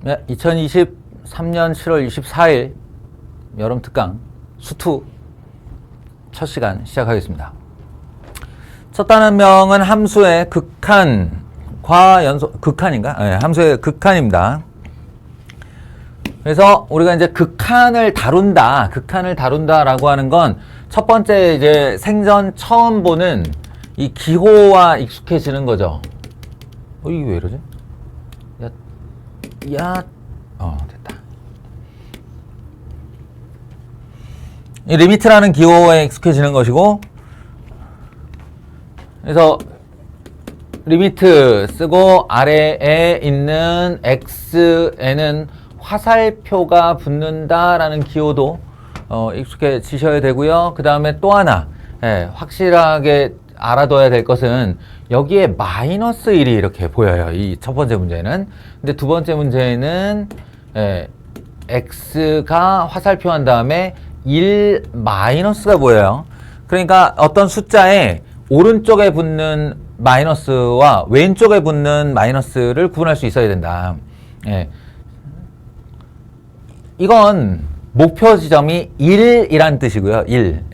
네, 2023년 7월 24일 여름 특강 수투 첫 시간 시작하겠습니다. 첫 단원명은 함수의 극한과 연속, 극한인가? 네, 함수의 극한입니다. 그래서 우리가 이제 극한을 다룬다라고 하는 건 첫 번째 이제 생전 처음 보는 이 기호와 익숙해지는 거죠. 이게 왜 이러지? 됐다. 이 리미트라는 기호에 익숙해지는 것이고, 그래서 리미트 쓰고 아래에 있는 x에는 화살표가 붙는다라는 기호도 익숙해지셔야 되고요. 그 다음에 또 하나 확실하게 알아둬야 될 것은 여기에 마이너스 1이 이렇게 보여요. 이 첫 번째 문제는. 근데 두 번째 문제는 x가 화살표 한 다음에 1 마이너스가 보여요. 그러니까 어떤 숫자에 오른쪽에 붙는 마이너스와 왼쪽에 붙는 마이너스를 구분할 수 있어야 된다. 이건 목표 지점이 1이란 뜻이고요. 1.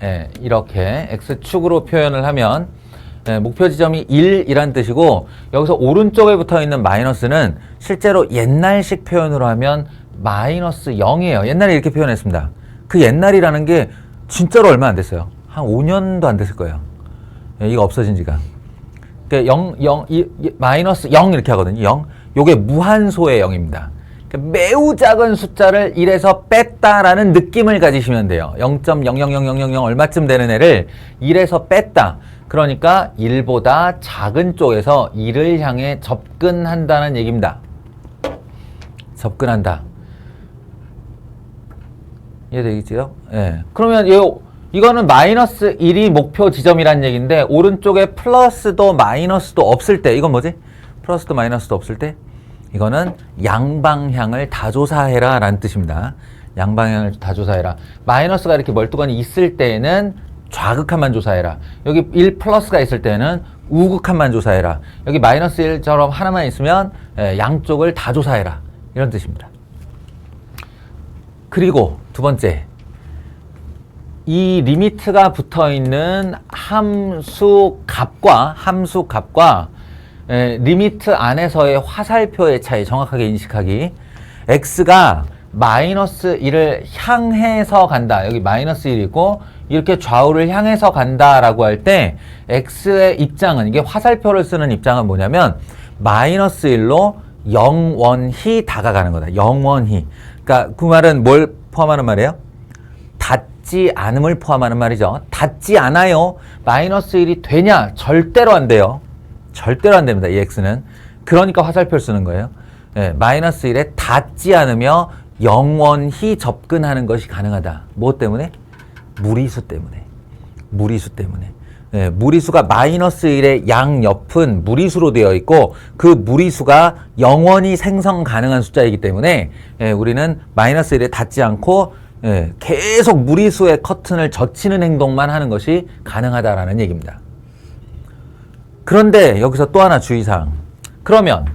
이렇게 x축으로 표현을 하면 목표 지점이 1이란 뜻이고, 여기서 오른쪽에 붙어 있는 마이너스는 실제로 옛날식 표현으로 하면 마이너스 0이에요. 옛날에 이렇게 표현했습니다. 그 옛날이라는 게 진짜로 얼마 안 됐어요. 한 5년도 안 됐을 거예요. 이거 없어진 지가. 그러니까 마이너스 0 이렇게 하거든요. 0. 요게 무한소의 0입니다. 매우 작은 숫자를 1에서 뺐다라는 느낌을 가지시면 돼요. 0.0000000 얼마쯤 되는 애를 1에서 뺐다. 그러니까 1보다 작은 쪽에서 1을 향해 접근한다는 얘기입니다. 접근한다. 이해되겠지요? 예. 그러면 이거는 마이너스 1이 목표 지점이란 얘기인데, 오른쪽에 플러스도 마이너스도 없을 때, 이건 뭐지? 플러스도 마이너스도 없을 때, 이거는 양방향을 다 조사해라 라는 뜻입니다. 양방향을 다 조사해라. 마이너스가 이렇게 멀뚱하니 있을 때에는 좌극한만 조사해라. 여기 1 플러스가 있을 때는 우극한만 조사해라. 여기 마이너스 1처럼 하나만 있으면 양쪽을 다 조사해라. 이런 뜻입니다. 그리고 두 번째, 이 리미트가 붙어있는 함수 값과 리미트 안에서의 화살표의 차이 정확하게 인식하기. x가 마이너스 1을 향해서 간다. 여기 마이너스 1이 있고 이렇게 좌우를 향해서 간다라고 할 때 x의 입장은, 이게 화살표를 쓰는 입장은 뭐냐면 마이너스 1로 영원히 다가가는 거다. 영원히. 그러니까 그 말은 뭘 포함하는 말이에요? 닿지 않음을 포함하는 말이죠. 닿지 않아요. 마이너스 1이 되냐? 절대로 안 돼요. 절대로 안 됩니다. 이 x는. 그러니까 화살표를 쓰는 거예요. 마이너스 1에 닿지 않으며 영원히 접근하는 것이 가능하다. 무엇 때문에? 무리수 때문에. 무리수가 마이너스 1의 양옆은 무리수로 되어 있고, 그 무리수가 영원히 생성 가능한 숫자이기 때문에 우리는 마이너스 1에 닿지 않고 계속 무리수의 커튼을 젖히는 행동만 하는 것이 가능하다라는 얘기입니다. 그런데 여기서 또 하나 주의사항. 그러면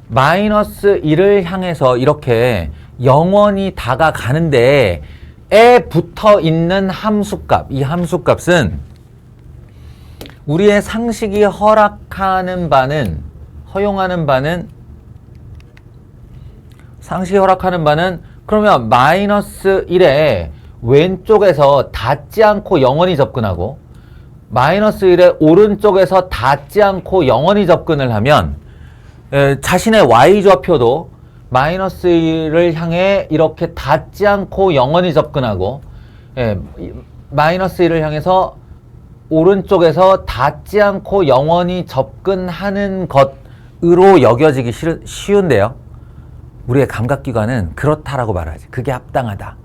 마이너스 1을 향해서 이렇게 영원히 다가가는데 에 붙어 있는 함수값, 이 함수값은 우리의 상식이 허용하는 바는 그러면 마이너스 1에 왼쪽에서 닿지 않고 영원히 접근하고 마이너스 1에 오른쪽에서 닿지 않고 영원히 접근을 하면 자신의 y좌표도 마이너스 1을 향해 이렇게 닿지 않고 영원히 접근하고 마이너스 1을 향해서 오른쪽에서 닿지 않고 영원히 접근하는 것으로 여겨지기 쉬운데요. 우리의 감각기관은 그렇다라고 말하지. 그게 합당하다.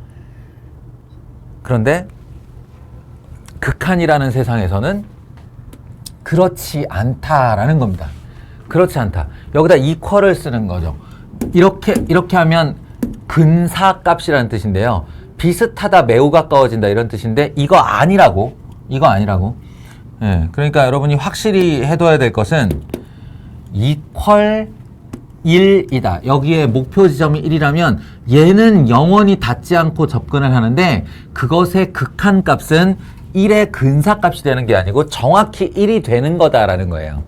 그런데 극한이라는 세상에서는 그렇지 않다라는 겁니다. 그렇지 않다. 여기다 equal을 쓰는 거죠. 이렇게 하면 근사값이라는 뜻인데요. 비슷하다, 매우 가까워진다 이런 뜻인데 이거 아니라고. 그러니까 여러분이 확실히 해둬야 될 것은 equal 1이다. 여기에 목표 지점이 1이라면 얘는 영원히 닿지 않고 접근을 하는데 그것의 극한값은 1의 근사값이 되는 게 아니고 정확히 1이 되는 거다라는 거예요.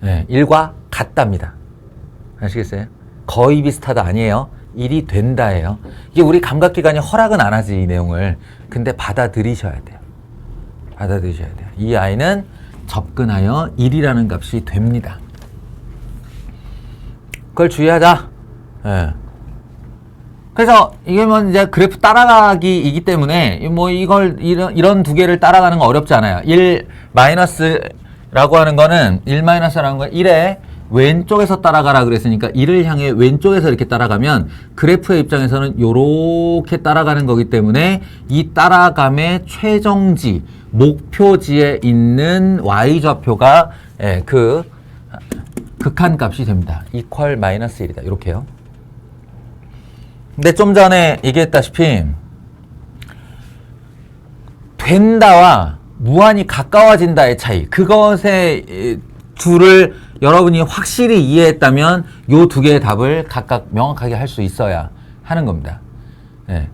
네, 1과 같답니다. 아시겠어요? 거의 비슷하다 아니에요. 1이 된다예요. 이게 우리 감각기관이 허락은 안 하지 이 내용을. 근데 받아들이셔야 돼요. 받아들이셔야 돼요. 이 아이는 접근하여 1이라는 값이 됩니다. 그걸 주의하자. 예. 그래서 이게 뭐 이제 그래프 따라가기이기 때문에 뭐 이런 두 개를 따라가는 건 어렵지 않아요. 1 마이너스라고 하는 거는 1 마이너스라는 건 1의 왼쪽에서 따라가라 그랬으니까 1을 향해 왼쪽에서 이렇게 따라가면 그래프의 입장에서는 요렇게 따라가는 거기 때문에 이 따라감의 최정지, 목표지에 있는 y좌표가 그 극한값이 됩니다. equal 마이너스 1이다. 이렇게요. 근데 좀 전에 얘기했다시피 된다와 무한히 가까워진다의 차이, 그것의 둘을 여러분이 확실히 이해했다면 요 두 개의 답을 각각 명확하게 할 수 있어야 하는 겁니다. 네.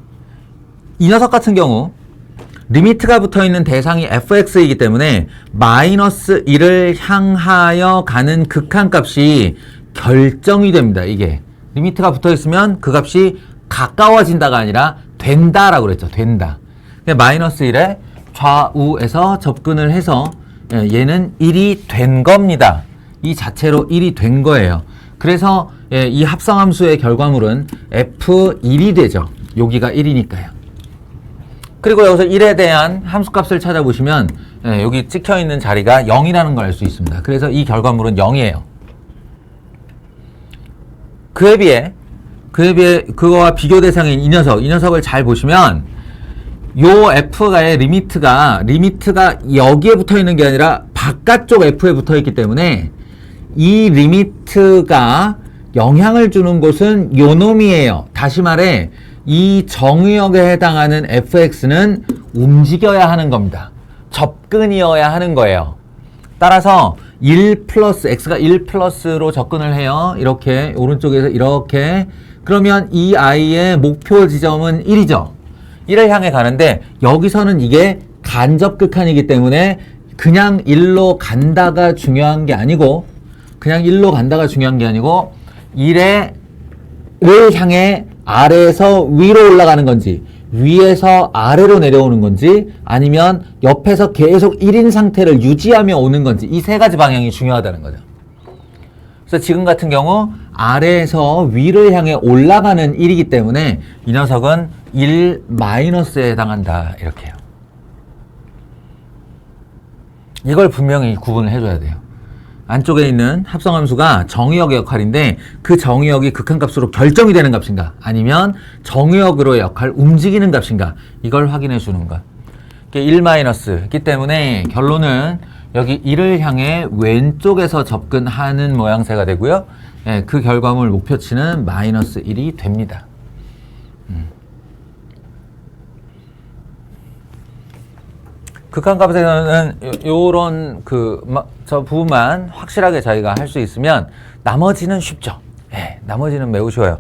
이 녀석 같은 경우 리미트가 붙어있는 대상이 fx이기 때문에 마이너스 1을 향하여 가는 극한값이 결정이 됩니다. 이게 리미트가 붙어있으면 그 값이 가까워진다가 아니라 된다라고 그랬죠. 된다. 마이너스 1에 좌우에서 접근을 해서 얘는 1이 된 겁니다. 이 자체로 1이 된 거예요. 그래서 이 합성함수의 결과물은 F1이 되죠. 여기가 1이니까요. 그리고 여기서 1에 대한 함수값을 찾아보시면 여기 찍혀있는 자리가 0이라는 걸 알 수 있습니다. 그래서 이 결과물은 0이에요. 그에 비해 그거와 비교 대상인 이 녀석을 잘 보시면 요 F가의 리미트가 여기에 붙어 있는 게 아니라 바깥쪽 F에 붙어 있기 때문에 이 리미트가 영향을 주는 곳은 요 놈이에요. 다시 말해 이 정의역에 해당하는 fx는 움직여야 하는 겁니다. 접근이어야 하는 거예요. 따라서 1 플러스 x가 1 플러스로 접근을 해요. 이렇게 오른쪽에서 이렇게. 그러면 이 아이의 목표 지점은 1이죠. 1을 향해 가는데 여기서는 이게 간접 극한이기 때문에 그냥 1로 간다가 중요한 게 아니고 1을 향해 아래에서 위로 올라가는 건지 위에서 아래로 내려오는 건지 아니면 옆에서 계속 1인 상태를 유지하며 오는 건지 이 세 가지 방향이 중요하다는 거죠. 그래서 지금 같은 경우 아래에서 위를 향해 올라가는 1이기 때문에 이 녀석은 1 마이너스에 해당한다. 이렇게요. 이걸 분명히 구분을 해줘야 돼요. 안쪽에 있는 합성함수가 정의역의 역할인데 그 정의역이 극한값으로 결정이 되는 값인가 아니면 정의역으로의 역할, 움직이는 값인가 이걸 확인해 주는 것. 1-기 때문에 결론은 여기 1을 향해 왼쪽에서 접근하는 모양새가 되고요. 그 결과물 목표치는 마이너스 1이 됩니다. 극한값에서는 요런 저 부분만 확실하게 저희가 할 수 있으면 나머지는 쉽죠. 나머지는 매우 쉬워요.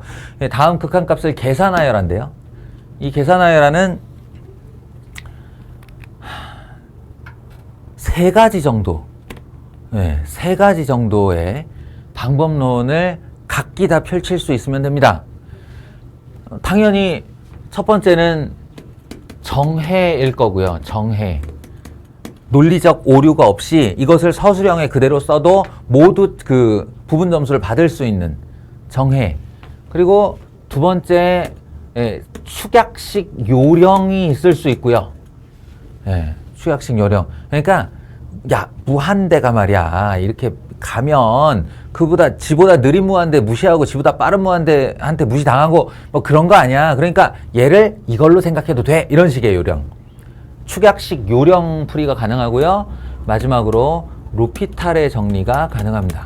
다음 극한값을 계산하여란데요. 이 계산하여라는 세 가지 정도의 방법론을 각기 다 펼칠 수 있으면 됩니다. 당연히 첫 번째는 정해일 거고요. 정해. 논리적 오류가 없이 이것을 서술형에 그대로 써도 모두 그 부분 점수를 받을 수 있는 정해. 그리고 두 번째 축약식 요령이 있을 수 있고요. 축약식 요령. 그러니까 야 무한대가 말이야 이렇게 가면 지보다 느린 무한대 무시하고 지보다 빠른 무한대한테 무시당하고 뭐 그런 거 아니야. 그러니까 얘를 이걸로 생각해도 돼. 이런 식의 요령. 축약식 요령 풀이가 가능하고요. 마지막으로 로피탈의 정리가 가능합니다.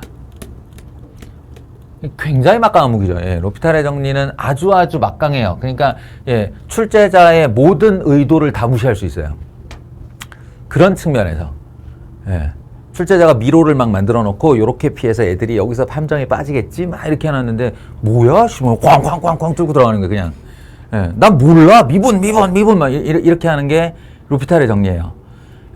굉장히 막강한 무기죠. 로피탈의 정리는 아주 막강해요. 그러니까 출제자의 모든 의도를 다 무시할 수 있어요. 그런 측면에서 출제자가 미로를 막 만들어 놓고 요렇게 피해서 애들이 여기서 함정에 빠지겠지 막 이렇게 해놨는데 뭐야? 뭐 꽝꽝꽝꽝 뚫고 들어가는 거야 그냥. 예, 난 몰라 미분 막 이렇게 하는 게 루피탈의 정리예요.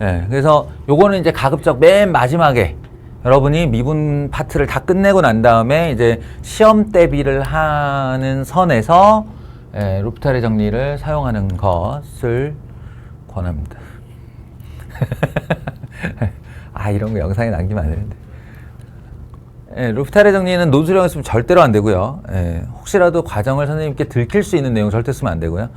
예, 그래서 요거는 이제 가급적 맨 마지막에 여러분이 미분 파트를 다 끝내고 난 다음에 이제 시험 대비를 하는 선에서 예, 루피탈의 정리를 사용하는 것을 권합니다. 아, 이런 거 영상에 남기면 안 되는데. 예, 루피탈의 정리는 논술형을 쓰면 절대로 안 되고요. 예, 혹시라도 과정을 선생님께 들킬 수 있는 내용 절대 쓰면 안 되고요.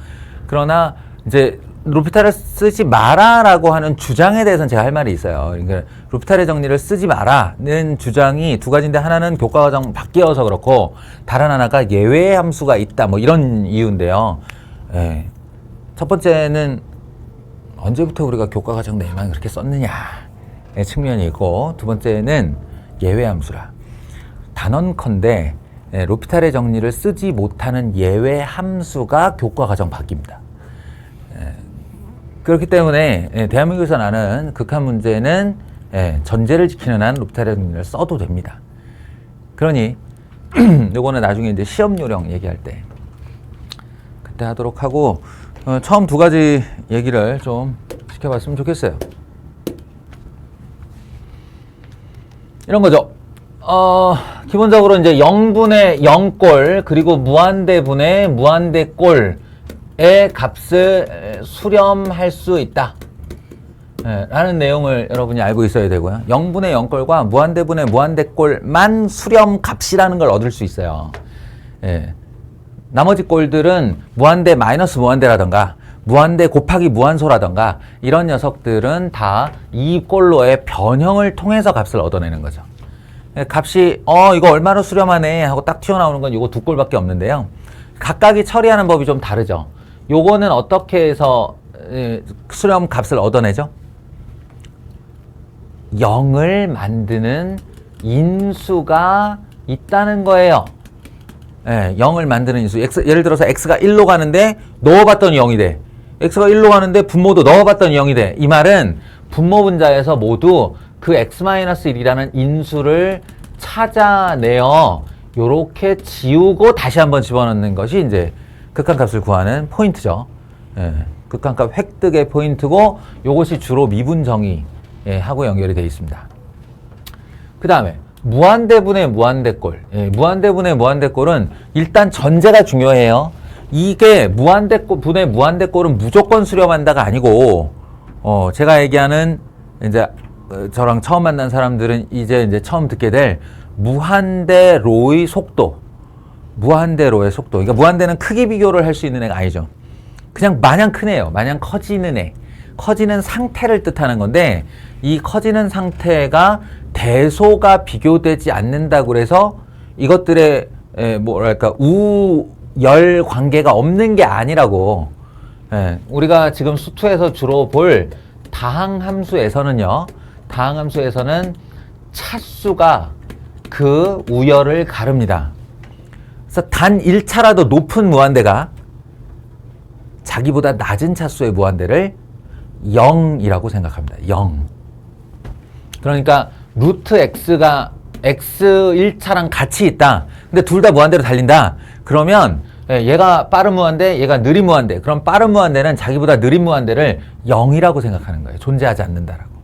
그러나 이제 루피탈을 쓰지 마라라고 하는 주장에 대해서는 제가 할 말이 있어요. 그러니까 루피탈의 정리를 쓰지 마라는 주장이 두 가지인데 하나는 교과과정 바뀌어서 그렇고 다른 하나가 예외 함수가 있다 뭐 이런 이유인데요. 예, 첫 번째는 언제부터 우리가 교과과정 내만 그렇게 썼느냐의 측면이 있고 두 번째는 예외 함수라. 단언컨대 루피탈의 정리를 쓰지 못하는 예외 함수가 교과과정 바뀝니다. 그렇기 때문에 대한민국에서 나는 극한 문제는 전제를 지키는 한 루피탈의 정리를 써도 됩니다. 그러니 요거는 나중에 이제 시험 요령 얘기할 때 그때 하도록 하고 처음 두 가지 얘기를 좀 시켜봤으면 좋겠어요. 이런 거죠. 기본적으로 이제 0분의 0꼴 그리고 무한대분의 무한대꼴의 값을 수렴할 수 있다. 라는 내용을 여러분이 알고 있어야 되고요. 0분의 0꼴과 무한대분의 무한대꼴만 수렴 값이라는 걸 얻을 수 있어요. 나머지 꼴들은 무한대 마이너스 무한대라던가 무한대 곱하기 무한소라던가 이런 녀석들은 다 이 꼴로의 변형을 통해서 값을 얻어내는 거죠. 값이 이거 얼마로 수렴하네 하고 딱 튀어나오는 건 이거 두 꼴밖에 없는데요. 각각이 처리하는 법이 좀 다르죠. 요거는 어떻게 해서 수렴 값을 얻어내죠? 0을 만드는 인수가 있다는 거예요. 0을 만드는 인수. 예를 들어서 x가 1로 가는데 넣어봤더니 0이 돼. x가 1로 가는데 분모도 넣어봤더니 0이 돼. 이 말은 분모 분자에서 모두 그 x-1이라는 인수를 찾아내어 요렇게 지우고 다시 한번 집어넣는 것이 이제 극한값을 구하는 포인트죠. 극한값 획득의 포인트고 요것이 주로 미분 정의 하고 연결이 되어 있습니다. 그 다음에 무한대분의 무한대꼴. 무한대분의 무한대꼴은 일단 전제가 중요해요. 이게 무한대분의 무한대꼴은 무조건 수렴한다가 아니고 제가 얘기하는 이제 저랑 처음 만난 사람들은 이제 처음 듣게 될 무한대로의 속도. 무한대로의 속도. 그러니까 무한대는 크기 비교를 할 수 있는 애가 아니죠. 그냥 마냥 큰 애예요. 마냥 커지는 애. 커지는 상태를 뜻하는 건데 이 커지는 상태가 대소가 비교되지 않는다고 그래서 이것들의 뭐랄까 우열 관계가 없는 게 아니라고. 우리가 지금 수투에서 주로 볼 다항함수에서는요. 다항함수에서는 차수가 그 우열을 가릅니다. 그래서 단 1차라도 높은 무한대가 자기보다 낮은 차수의 무한대를 0이라고 생각합니다. 0. 그러니까 루트 x가 x1차랑 같이 있다. 근데 둘 다 무한대로 달린다. 그러면 얘가 빠른 무한대, 얘가 느린 무한대. 그럼 빠른 무한대는 자기보다 느린 무한대를 0이라고 생각하는 거예요. 존재하지 않는다라고.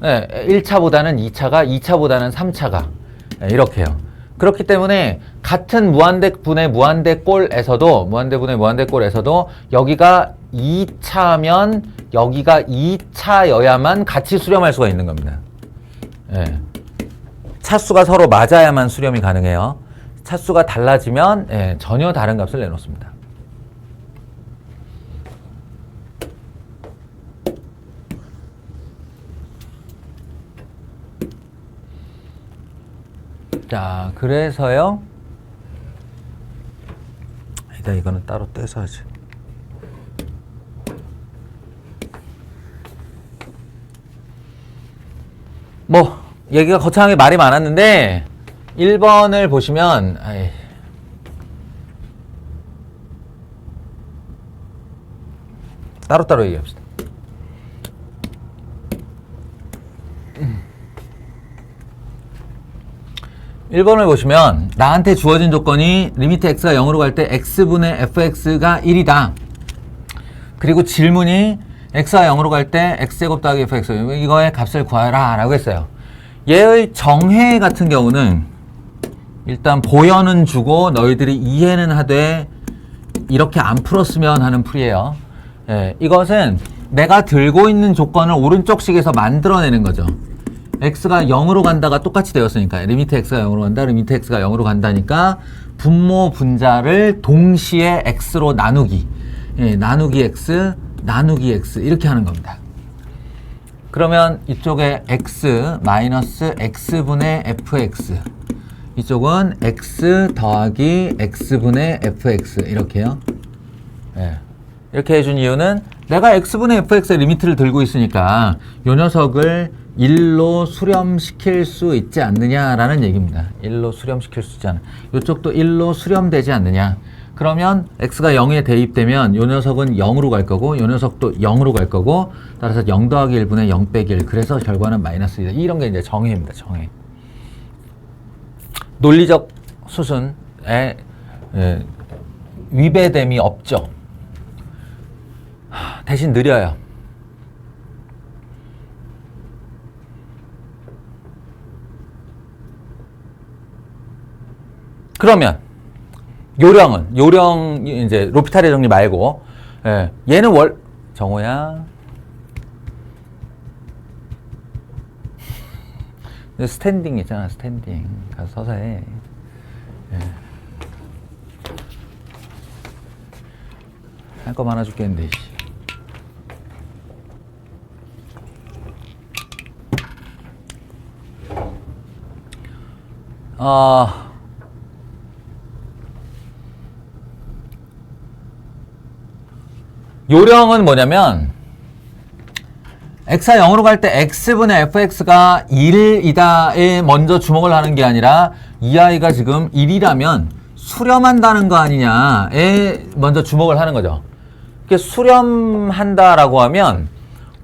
1차보다는 2차가, 2차보다는 3차가 이렇게요. 그렇기 때문에 같은 무한대분의 무한대꼴에서도 무한대분의 무한대꼴에서도 여기가 2차면 여기가 2차여야만 같이 수렴할 수가 있는 겁니다. 차수가 서로 맞아야만 수렴이 가능해요. 차수가 달라지면 전혀 다른 값을 내놓습니다. 자, 그래서요. 일단 이거는 따로 떼서 하지. 뭐 얘기가 거창하게 말이 많았는데 1번을 보시면 따로따로 얘기합시다. 1번을 보시면 나한테 주어진 조건이 리미트 x가 0으로 갈 때 x분의 fx가 1이다. 그리고 질문이 x가 0으로 갈 때 x제곱 더하기 fx 이거의 값을 구하라 라고 했어요. 얘의 정해 같은 경우는 일단 보여는 주고 너희들이 이해는 하되 이렇게 안 풀었으면 하는 풀이에요. 예, 이것은 내가 들고 있는 조건을 오른쪽식에서 만들어내는 거죠. x가 0으로 간다가 똑같이 되었으니까 리미트 x가 0으로 간다, 리미트 x가 0으로 간다니까 분모 분자를 동시에 x로 나누기, 예, 나누기 x, 나누기 x 이렇게 하는 겁니다. 그러면 이쪽에 x 마이너스 x분의 fx, 이쪽은 x 더하기 x분의 fx 이렇게요. 예. 이렇게 해준 이유는 내가 x분의 fx의 리미트를 들고 있으니까 이 녀석을 1로 수렴시킬 수 있지 않느냐라는 얘기입니다. 1로 수렴시킬 수 있지 않아. 이쪽도 1로 수렴되지 않느냐. 그러면 x가 0에 대입되면 이 녀석은 0으로 갈 거고 이 녀석도 0으로 갈 거고 따라서 0 더하기 1분의 0 빼기 1 그래서 결과는 마이너스 2다. 이런 게 이제 정의입니다. 정의. 논리적 수순에 위배됨이 없죠. 대신 느려요. 그러면 요령 이제 로피탈의 정리 말고 얘는 정호야 스탠딩 있잖아. 스탠딩 가서 서서 해. 할 거 많아 죽겠는데. 요령은 뭐냐면 x가 0으로 갈 때 x분의 fx가 1이다에 먼저 주목을 하는 게 아니라 이 아이가 지금 1이라면 수렴한다는 거 아니냐에 먼저 주목을 하는 거죠. 이렇게 수렴한다라고 하면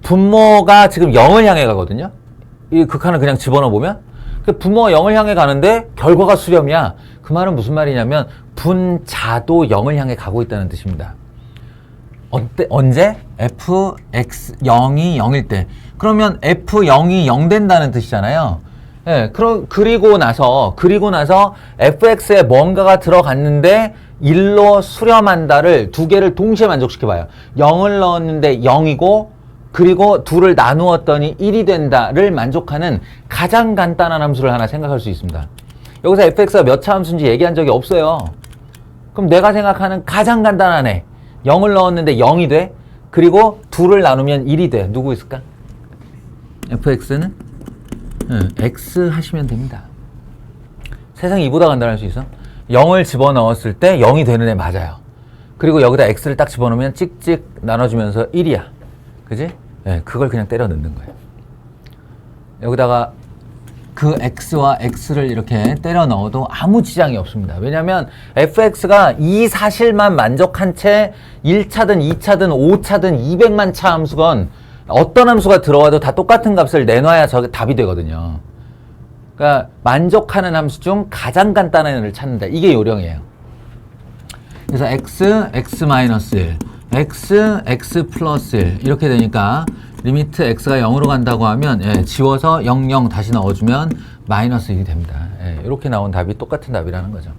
분모가 지금 0을 향해 가거든요. 이 극한을 그냥 집어넣어 보면 분모가 0을 향해 가는데 결과가 수렴이야. 그 말은 무슨 말이냐면 분자도 0을 향해 가고 있다는 뜻입니다. 언제? fx 0이 0일 때. 그러면 f0이 0 된다는 뜻이잖아요. 예, 그리고 나서 fx에 뭔가가 들어갔는데 1로 수렴한다를 두 개를 동시에 만족시켜봐요. 0을 넣었는데 0이고 그리고 둘을 나누었더니 1이 된다를 만족하는 가장 간단한 함수를 하나 생각할 수 있습니다. 여기서 fx가 몇 차 함수인지 얘기한 적이 없어요. 그럼 내가 생각하는 가장 간단한 애 0을 넣었는데 0이 돼. 그리고 둘을 나누면 1이 돼. 누구 있을까? fx는 x 하시면 됩니다. 세상이 이보다 간단할 수 있어? 0을 집어넣었을 때 0이 되는 애 맞아요. 그리고 여기다 x를 딱 집어넣으면 찍찍 나눠주면서 1이야. 그지? 네, 그걸 그냥 때려 넣는 거예요. 여기다가 그 x와 x를 이렇게 때려 넣어도 아무 지장이 없습니다. 왜냐하면 fx가 이 사실만 만족한 채 1차든 2차든 5차든 200만 차 함수건 어떤 함수가 들어와도 다 똑같은 값을 내놔야 저게 답이 되거든요. 그러니까 만족하는 함수 중 가장 간단한 애를 찾는다. 이게 요령이에요. 그래서 x, x 플러스 1 이렇게 되니까 리미트 x가 0으로 간다고 하면 지워서 0, 0 다시 넣어주면 마이너스 1이 됩니다. 이렇게 나온 답이 똑같은 답이라는 거죠.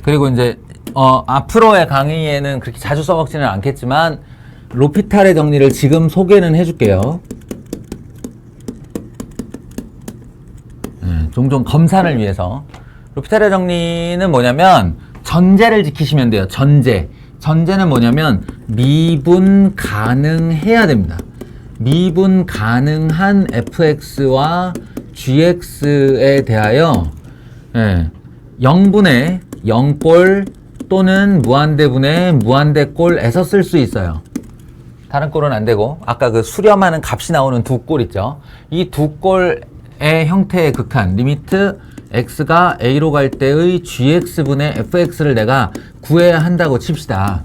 그리고 이제 앞으로의 강의에는 그렇게 자주 써먹지는 않겠지만 로피탈의 정리를 지금 소개는 해줄게요. 종종 검산을 위해서. 로피탈의 정리는 뭐냐면 전제를 지키시면 돼요. 전제는 뭐냐면 미분 가능해야 됩니다. 미분 가능한 fx와 gx에 대하여 0분의 0꼴 또는 무한대분의 무한대꼴에서 쓸 수 있어요. 다른 꼴은 안 되고 아까 그 수렴하는 값이 나오는 두 꼴 있죠. 이 두 꼴의 형태의 극한 리미트 x가 a로 갈 때의 gx분의 fx를 내가 구해야 한다고 칩시다.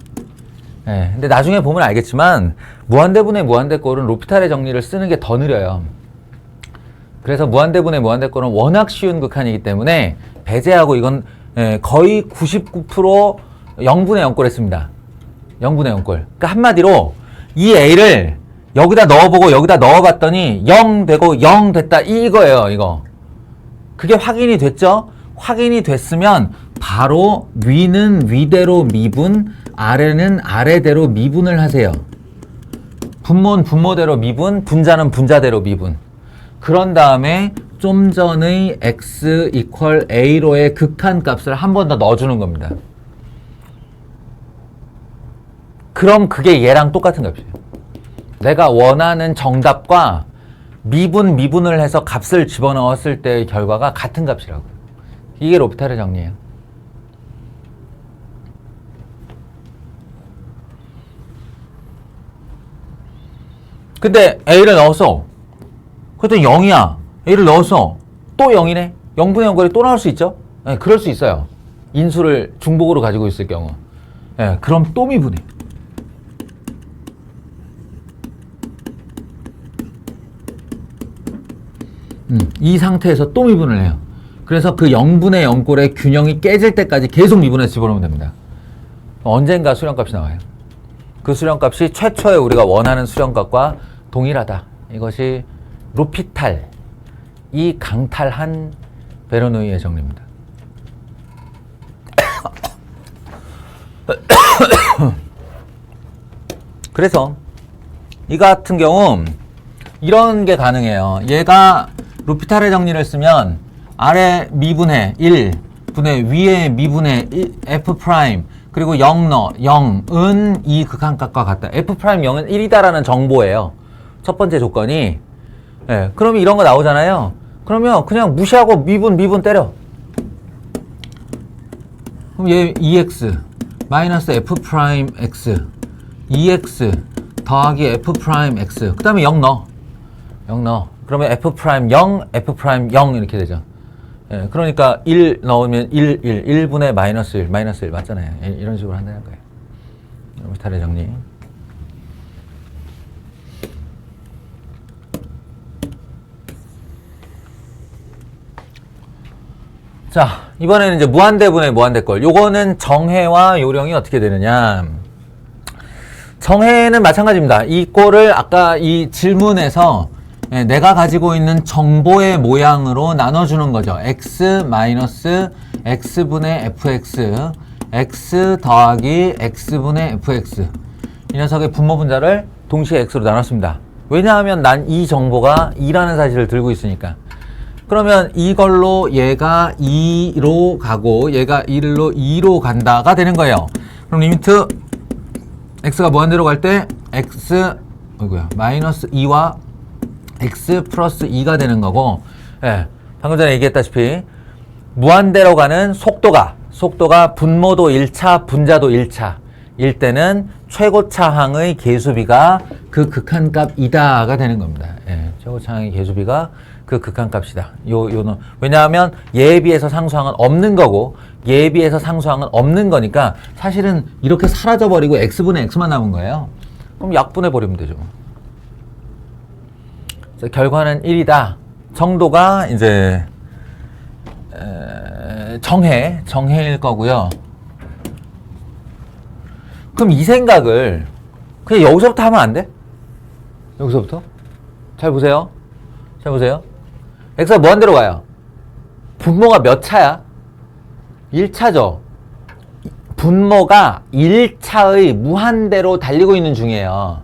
예, 근데 나중에 보면 알겠지만 무한대분의 무한대꼴은 로피탈의 정리를 쓰는 게 더 느려요. 그래서 무한대분의 무한대꼴은 워낙 쉬운 극한이기 때문에 배제하고 이건 거의 99% 0분의 0꼴 했습니다. 0분의 0꼴. 그러니까 한마디로 이 A를 여기다 넣어보고 여기다 넣어봤더니 0 되고 0 됐다 이거예요. 이거. 그게 확인이 됐죠? 확인이 됐으면 바로 위는 위대로 미분, 아래는 아래대로 미분을 하세요. 분모는 분모대로 미분, 분자는 분자대로 미분. 그런 다음에 좀 전의 x 이퀄 a로의 극한값을 한 번 더 넣어주는 겁니다. 그럼 그게 얘랑 똑같은 값이에요. 내가 원하는 정답과 미분을 해서 값을 집어넣었을 때의 결과가 같은 값이라고요. 이게 로피탈의 정리예요. 근데 a를 넣었어. 그랬더니 0이야. a를 넣었어. 또 0이네. 0분의 0거리 또 나올 수 있죠? 네, 그럴 수 있어요. 인수를 중복으로 가지고 있을 경우. 네, 그럼 또 미분해. 이 상태에서 또 미분을 해요. 그래서 그 0분의 0꼴의 균형이 깨질 때까지 계속 미분해서 집어넣으면 됩니다. 언젠가 수렴값이 나와요. 그 수렴값이 최초에 우리가 원하는 수렴값과 동일하다. 이것이 로피탈, 이 강탈한 베르노이의 정리입니다. 그래서 이 같은 경우 이런 게 가능해요. 얘가 로피탈의 정리를 쓰면 아래 미분해 1분의 위에 미분해 f 프라임 그리고 0 넣어 0은 이 극한값과 같다. f 프라임 0은 1이다라는 정보예요. 첫 번째 조건이. 예, 그러면 이런 거 나오잖아요. 그러면 그냥 무시하고 미분 때려. 그럼 얘 2x 마이너스 f 프라임 x 2x 더하기 f 프라임 x 그 다음에 0 넣어. 0 넣어. 그러면 f 프라임 0, f 프라임 0 이렇게 되죠. 예, 그러니까 1 넣으면 1분의 마이너스 1 맞잖아요. 이런 식으로 한다는 거예요. 로피탈의 정리. 자, 이번에는 이제 무한대분의 무한대꼴. 요거는 정해와 요령이 어떻게 되느냐. 정해는 마찬가지입니다. 이 꼴을 아까 이 질문에서 내가 가지고 있는 정보의 모양으로 나눠주는 거죠. x 마이너스 x분의 fx x 더하기 x분의 fx 이 녀석의 분모 분자를 동시에 x로 나눴습니다. 왜냐하면 난 이 정보가 2라는 사실을 들고 있으니까. 그러면 이걸로 얘가 2로 가고 얘가 1로 2로 간다가 되는 거예요. 그럼 리미트 x가 무한대로 갈 때 x 마이너스 2와 x 플러스 2가 되는 거고, 예, 방금 전에 얘기했다시피 무한대로 가는 속도가 분모도 1차, 분자도 1차 일 때는 최고차항의 계수비가 그 극한값 이다가 되는 겁니다. 예, 최고차항의 계수비가 그 극한값이다. 왜냐하면 얘에 비해서 상수항은 없는 거고 얘에 비해서 상수항은 없는 거니까 사실은 이렇게 사라져버리고 x분의 x만 남은 거예요. 그럼 약분해버리면 되죠. 결과는 1이다. 정도가 이제 정해일 거고요. 그럼 이 생각을 그냥 여기서부터 하면 안 돼? 여기서부터? 잘 보세요. x가 무한대로 가요. 분모가 몇 차야? 1차죠. 분모가 1차의 무한대로 달리고 있는 중이에요.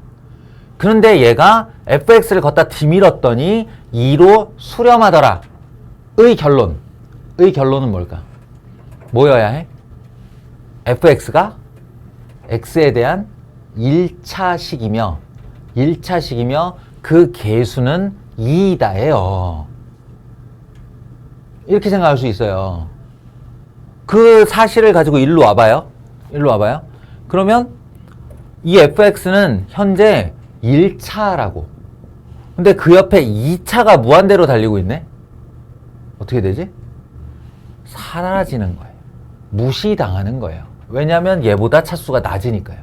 그런데 얘가 fx를 걷다 뒤밀었더니 2로 수렴하더라. 의 결론은 뭘까? 뭐여야 해? fx가 x에 대한 1차식이며 그 계수는 2이다 해요. 이렇게 생각할 수 있어요. 그 사실을 가지고 일로 와봐요. 그러면 이 fx는 현재 1차라고. 근데 그 옆에 2차가 무한대로 달리고 있네? 어떻게 되지? 사라지는 거예요. 무시당하는 거예요. 왜냐하면 얘보다 차수가 낮으니까요.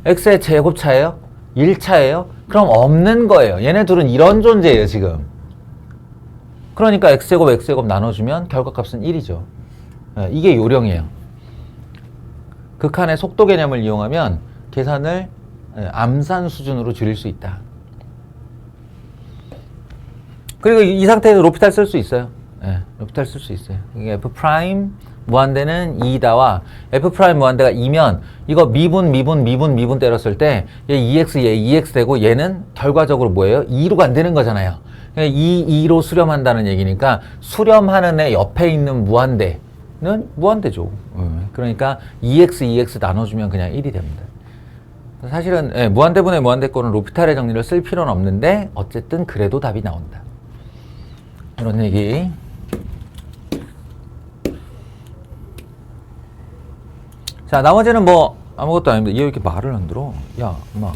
x의 제곱차예요? 1차예요? 그럼 없는 거예요. 얘네 둘은 이런 존재예요, 지금. 그러니까 x제곱, x제곱 나눠주면 결과값은 1이죠. 이게 요령이에요. 극한의 속도 개념을 이용하면 계산을 암산 수준으로 줄일 수 있다. 그리고 이 상태에서 로피탈 쓸 수 있어요. 로피탈 쓸 수 있어요. 이게 f 프라임 무한대는 2다와 f 프라임 무한대가 2면 이거 미분 때렸을 때 얘 2x 얘 2x 되고 얘는 결과적으로 뭐예요? 2로 안 되는 거잖아요. 2로 수렴한다는 얘기니까 수렴하는 애 옆에 있는 무한대는 무한대죠. 그러니까 2x 나눠주면 그냥 1이 됩니다. 사실은 무한대분의 무한대꼴은 로피탈의 정리를 쓸 필요는 없는데 어쨌든 그래도 답이 나온다. 이런 얘기. 자, 나머지는 뭐 아무것도 아닙니다. 얘 왜 이렇게 말을 안 들어? 야, 엄마.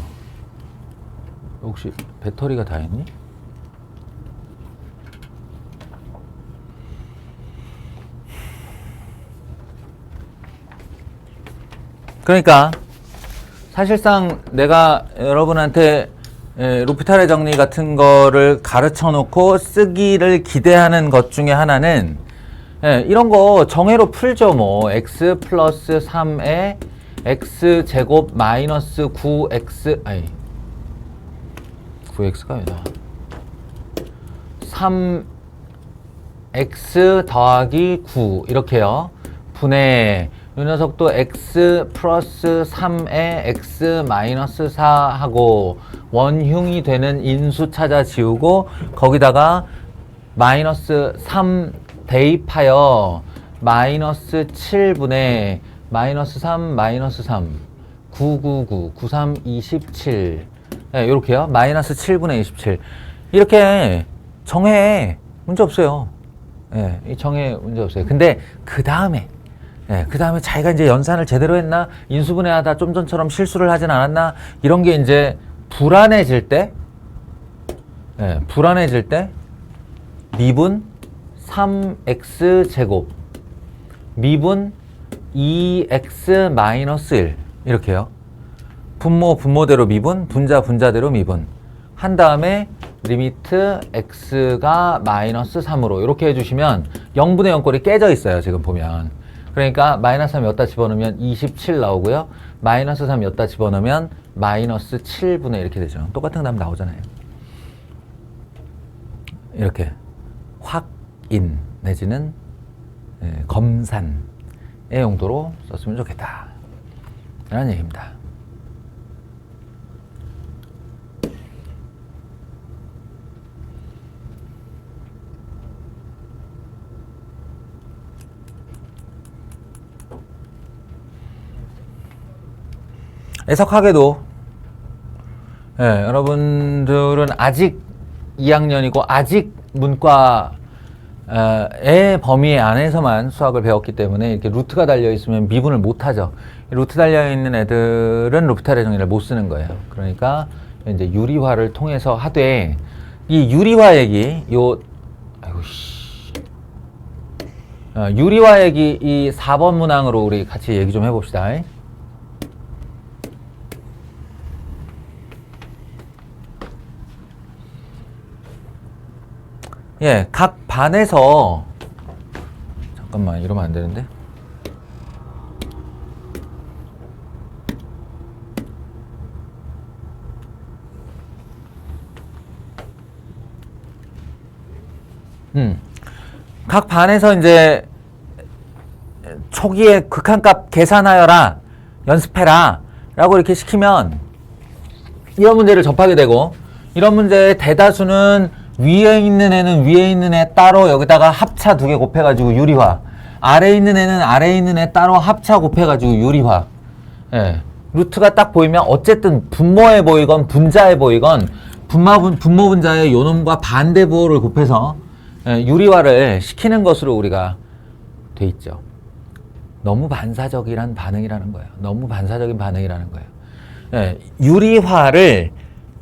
혹시 배터리가 다 했니? 그러니까 사실상 내가 여러분한테 로피탈의 정리 같은 거를 가르쳐 놓고 쓰기를 기대하는 것 중에 하나는 이런 거 정해로 풀죠. 뭐 x 플러스 3에 x 제곱 마이너스 9x 아니 9x가 왜 나와? 3x 더하기 9 이렇게요. 분의 이 녀석도 x 플러스 3에 x 마이너스 4 하고 원흉이 되는 인수 찾아 지우고 거기다가 마이너스 3 대입하여 마이너스 7분의 마이너스 3 마이너스 3 999 93 27 요렇게요. 마이너스 7분의 27 이렇게 정해 문제 없어요. 이 정해 문제 없어요. 근데 그 다음에 자기가 이제 연산을 제대로 했나? 인수분해하다 좀 전처럼 실수를 하진 않았나? 이런 게 이제 불안해질 때, 미분 3x 제곱, 미분 2x 마이너스 1 이렇게요. 분모대로 미분, 분자대로 미분 한 다음에 리미트 x가 마이너스 3으로 이렇게 해주시면 0분의 0꼴이 깨져 있어요. 지금 보면. 그러니까 마이너스 3 여기다 집어넣으면 27 나오고요. 마이너스 3 여기다 집어넣으면 마이너스 7분의 이렇게 되죠. 똑같은 답 나오잖아요. 이렇게 확인 내지는 검산의 용도로 썼으면 좋겠다. 라는 얘기입니다. 애석하게도 여러분들은 아직 2학년이고 아직 문과의 범위 안에서만 수학을 배웠기 때문에 이렇게 루트가 달려있으면 미분을 못하죠. 루트 달려있는 애들은 로피탈의 정리를 못 쓰는 거예요. 그러니까 이제 유리화를 통해서 하되 이 유리화 얘기 유리화 얘기 이 4번 문항으로 우리 같이 얘기 좀 해봅시다. 각 반에서 잠깐만 이러면 안 되는데. 각 반에서 이제 초기에 극한값 계산하여라, 연습해라 라고 이렇게 시키면 이런 문제를 접하게 되고, 이런 문제의 대다수는 위에 있는 애는 위에 있는 애 따로 여기다가 합차 2개 곱해가지고 유리화, 아래에 있는 애는 아래에 있는 애 따로 합차 곱해가지고 유리화. 루트가 딱 보이면 어쨌든 분모에 보이건 분자에 보이건 분모 분자의 요놈과 반대 부호를 곱해서 유리화를 시키는 것으로 우리가 돼 있죠. 너무 반사적인 반응이라는 거예요. 너무 반사적인 반응이라는 거예요. 유리화를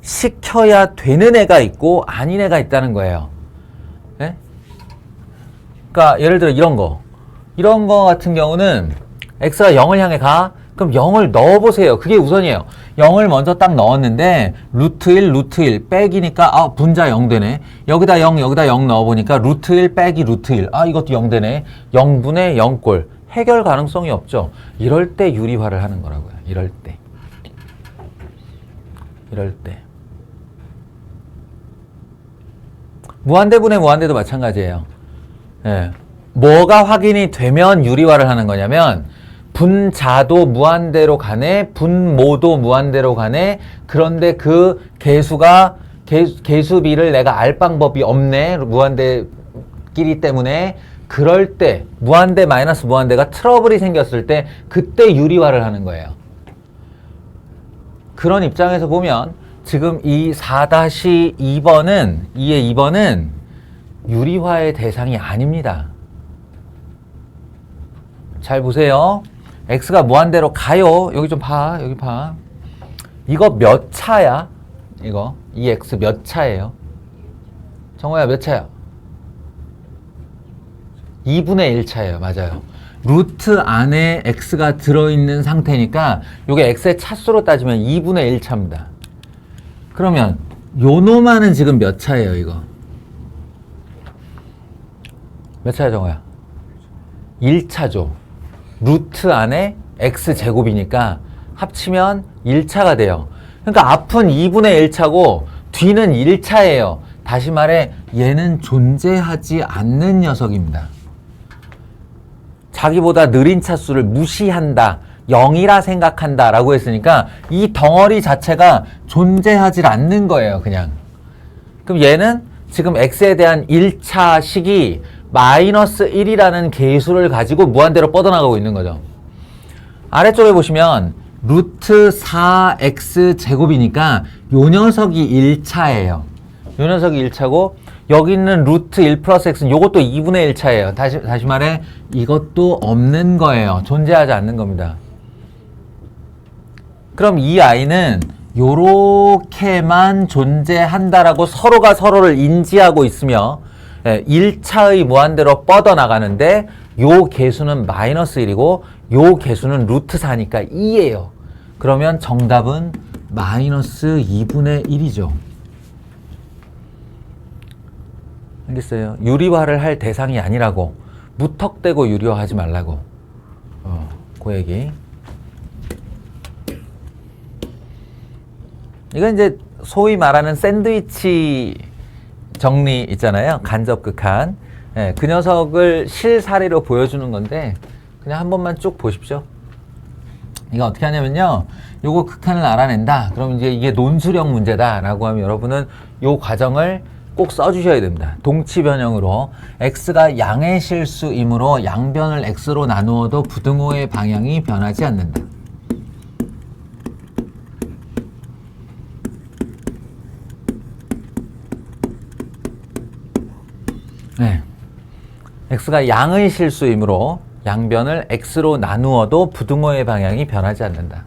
시켜야 되는 애가 있고 아닌 애가 있다는 거예요. 그러니까 예를 들어 이런 거 같은 경우는 x가 0을 향해 가. 그럼 0을 넣어보세요. 그게 우선이에요. 0을 먼저 딱 넣었는데 루트 1, 루트 1 빼기니까 분자 0 되네. 여기다 0, 여기다 0 넣어보니까 루트 1 빼기 루트 1. 이것도 0 되네. 0분의 0꼴. 해결 가능성이 없죠. 이럴 때 유리화를 하는 거라고요. 이럴 때. 무한대분의 무한대도 마찬가지예요. 예. 뭐가 확인이 되면 유리화를 하는 거냐면 분자도 무한대로 가네, 분모도 무한대로 가네. 그런데 그 개수비를 내가 알 방법이 없네. 무한대끼리 때문에. 그럴 때 무한대 마이너스 무한대가 트러블이 생겼을 때 그때 유리화를 하는 거예요. 그런 입장에서 보면 지금 이 4-2번은 2의 유리화의 대상이 아닙니다. 잘 보세요. x가 무한대로 가요. 여기 좀 봐. 여기 봐. 이거 몇 차야? 이 x 몇 차예요? 정호야 몇 차야? 2분의 1 차예요. 맞아요. 루트 안에 x가 들어있는 상태니까 이게 x의 차수로 따지면 2분의 1 차입니다. 그러면 요 놈아는 지금 몇 차예요? 이거 몇 차야 정호야? 1차죠. 루트 안에 x제곱이니까 합치면 1차가 돼요. 그러니까 앞은 2분의 1차고 뒤는 1차예요. 다시 말해 얘는 존재하지 않는 녀석입니다. 자기보다 느린 차수를 무시한다. 0이라 생각한다 라고 했으니까 이 덩어리 자체가 존재하지 않는 거예요. 그냥. 그럼 얘는 지금 x에 대한 1차식이 마이너스 1이라는 계수를 가지고 무한대로 뻗어나가고 있는 거죠. 아래쪽에 보시면 루트 4x 제곱이니까 요 녀석이 1차예요. 요 녀석이 1차고 여기 있는 루트 1 플러스 x는 요것도 2분의 1차예요. 다시 말해 이것도 없는 거예요. 존재하지 않는 겁니다. 그럼 이 아이는 요렇게만 존재한다라고 서로가 서로를 인지하고 있으며 1차의 무한대로 뻗어나가는데 요 개수는 마이너스 1이고 요 개수는 루트 4니까 2예요. 그러면 정답은 마이너스 2분의 1이죠. 알겠어요? 유리화를 할 대상이 아니라고. 무턱대고 유리화하지 말라고. 그 얘기. 이건 이제 소위 말하는 샌드위치 정리 있잖아요. 간접극한. 그 녀석을 실사례로 보여주는 건데 그냥 한 번만 쭉 보십시오. 이거 어떻게 하냐면요. 요거 극한을 알아낸다. 그럼 이제 이게 논술형 문제다 라고 하면 여러분은 요 과정을 꼭 써주셔야 됩니다. 동치 변형으로 x가 양의 실수이므로 양변을 x로 나누어도 부등호의 방향이 변하지 않는다. 네. x가 양의 실수이므로 양변을 x로 나누어도 부등호의 방향이 변하지 않는다.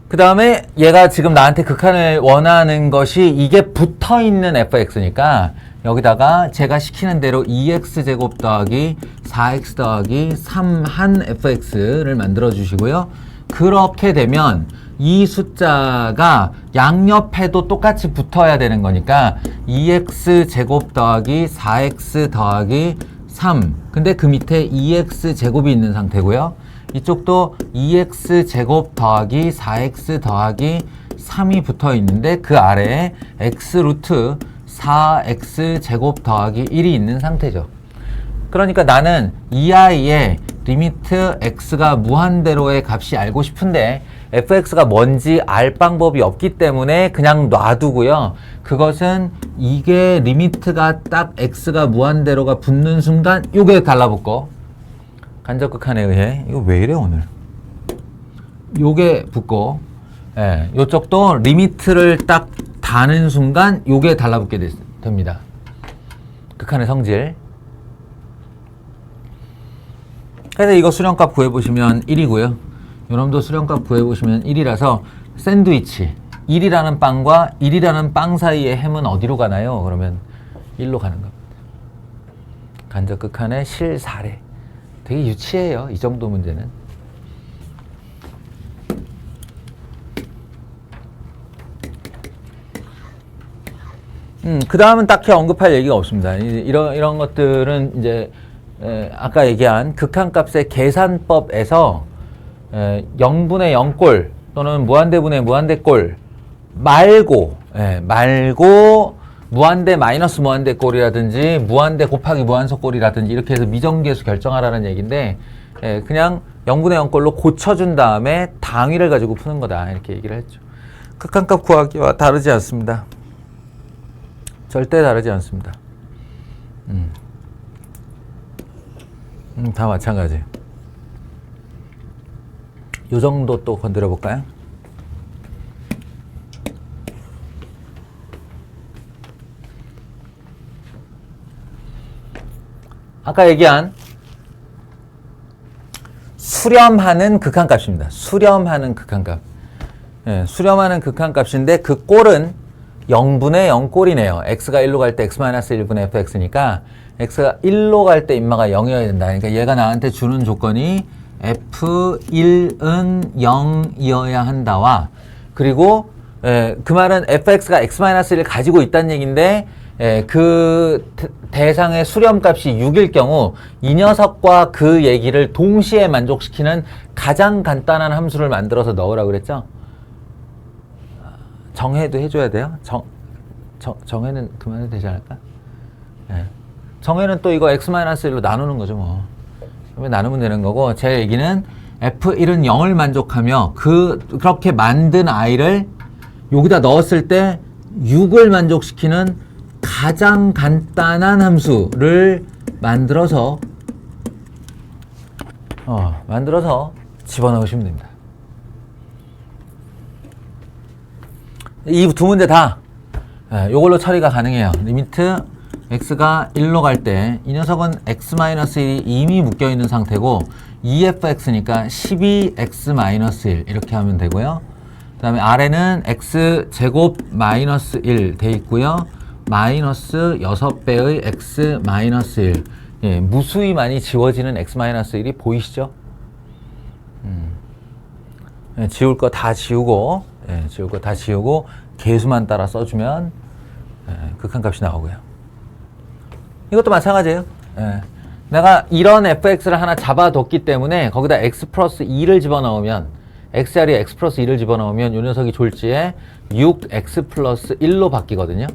그 다음에 얘가 지금 나한테 극한을 원하는 것이 이게 붙어있는 fx니까 여기다가 제가 시키는 대로 2x제곱 더하기 4x 더하기 3한 fx를 만들어 주시고요. 그렇게 되면 이 숫자가 양옆에도 똑같이 붙어야 되는 거니까 2x제곱 더하기 4x 더하기 3 근데 그 밑에 2x제곱이 있는 상태고요. 이쪽도 2x제곱 더하기 4x 더하기 3이 붙어 있는데 그 아래에 x 루트 4x제곱 더하기 1이 있는 상태죠. 그러니까 나는 이 아이의 리미트 x가 무한대로의 값이 알고 싶은데 fx가 뭔지 알 방법이 없기 때문에 그냥 놔두고요. 그것은 이게 리미트가 딱 x가 무한대로가 붙는 순간 요게 달라붙고 간접극한에 의해 이거 왜 이래 오늘 요게 붙고 요쪽도 리미트를 딱 다는 순간 요게 달라붙게 됩니다. 극한의 성질. 그래서 이거 수렴값 구해보시면 1이고요. 요놈도 수렴값 구해보시면 1이라서 샌드위치 1이라는 빵과 1이라는 빵 사이의 햄은 어디로 가나요? 그러면 1로 가는 겁니다. 간접극한의 실사례. 되게 유치해요. 이 정도 문제는. 그 다음은 딱히 언급할 얘기가 없습니다. 이런 것들은 이제 아까 얘기한 극한값의 계산법에서 0분의 0꼴 또는 무한대분의 무한대꼴 말고 무한대 마이너스 무한대꼴이라든지 무한대 곱하기 무한소꼴이라든지 이렇게 해서 미정계수 결정하라는 얘기인데 그냥 0분의 0꼴로 고쳐준 다음에 당위를 가지고 푸는 거다 이렇게 얘기를 했죠. 극한값 구하기와 다르지 않습니다. 절대 다르지 않습니다. 다 마찬가지. 요 정도 또 건드려 볼까요? 아까 얘기한 수렴하는 극한값입니다. 수렴하는 극한값. 수렴하는 극한값인데 그 꼴은 0분의 0꼴이네요. x가 1로 갈 때 x-1분의 fx니까 x가 1로 갈 때 인마가 0이어야 된다. 그러니까 얘가 나한테 주는 조건이 f1은 0이어야 한다와 그리고 그 말은 fx가 x-1을 가지고 있다는 얘기인데 그 대상의 수렴값이 6일 경우 이 녀석과 그 얘기를 동시에 만족시키는 가장 간단한 함수를 만들어서 넣으라고 그랬죠. 정해도 해줘야 돼요. 정해는 그만해도 되지 않을까? 정해는 또 이거 x-1로 나누는 거죠 뭐. 나누면 되는 거고 제 얘기는 f1은 0을 만족하며 그렇게 만든 i를 여기다 넣었을 때 6을 만족시키는 가장 간단한 함수를 만들어서 집어넣으시면 됩니다. 이 두 문제 다 요걸로 처리가 가능해요. 리미트 x가 1로 갈 때 이 녀석은 x-1이 이미 묶여있는 상태고 2fx니까 12x-1 이렇게 하면 되고요. 그 다음에 아래는 x제곱 마이너스 1 돼 있고요. 마이너스 6배의 x-1 무수히 많이 지워지는 x-1이 보이시죠? 지울 거 다 지우고 개수만 따라 써주면 극한값이 나오고요. 이것도 마찬가지예요. 내가 이런 fx를 하나 잡아뒀기 때문에 거기다 x 플러스 2를 집어넣으면 x자리에 x 플러스 2를 집어넣으면 이 녀석이 졸지에 6x 플러스 1로 바뀌거든요.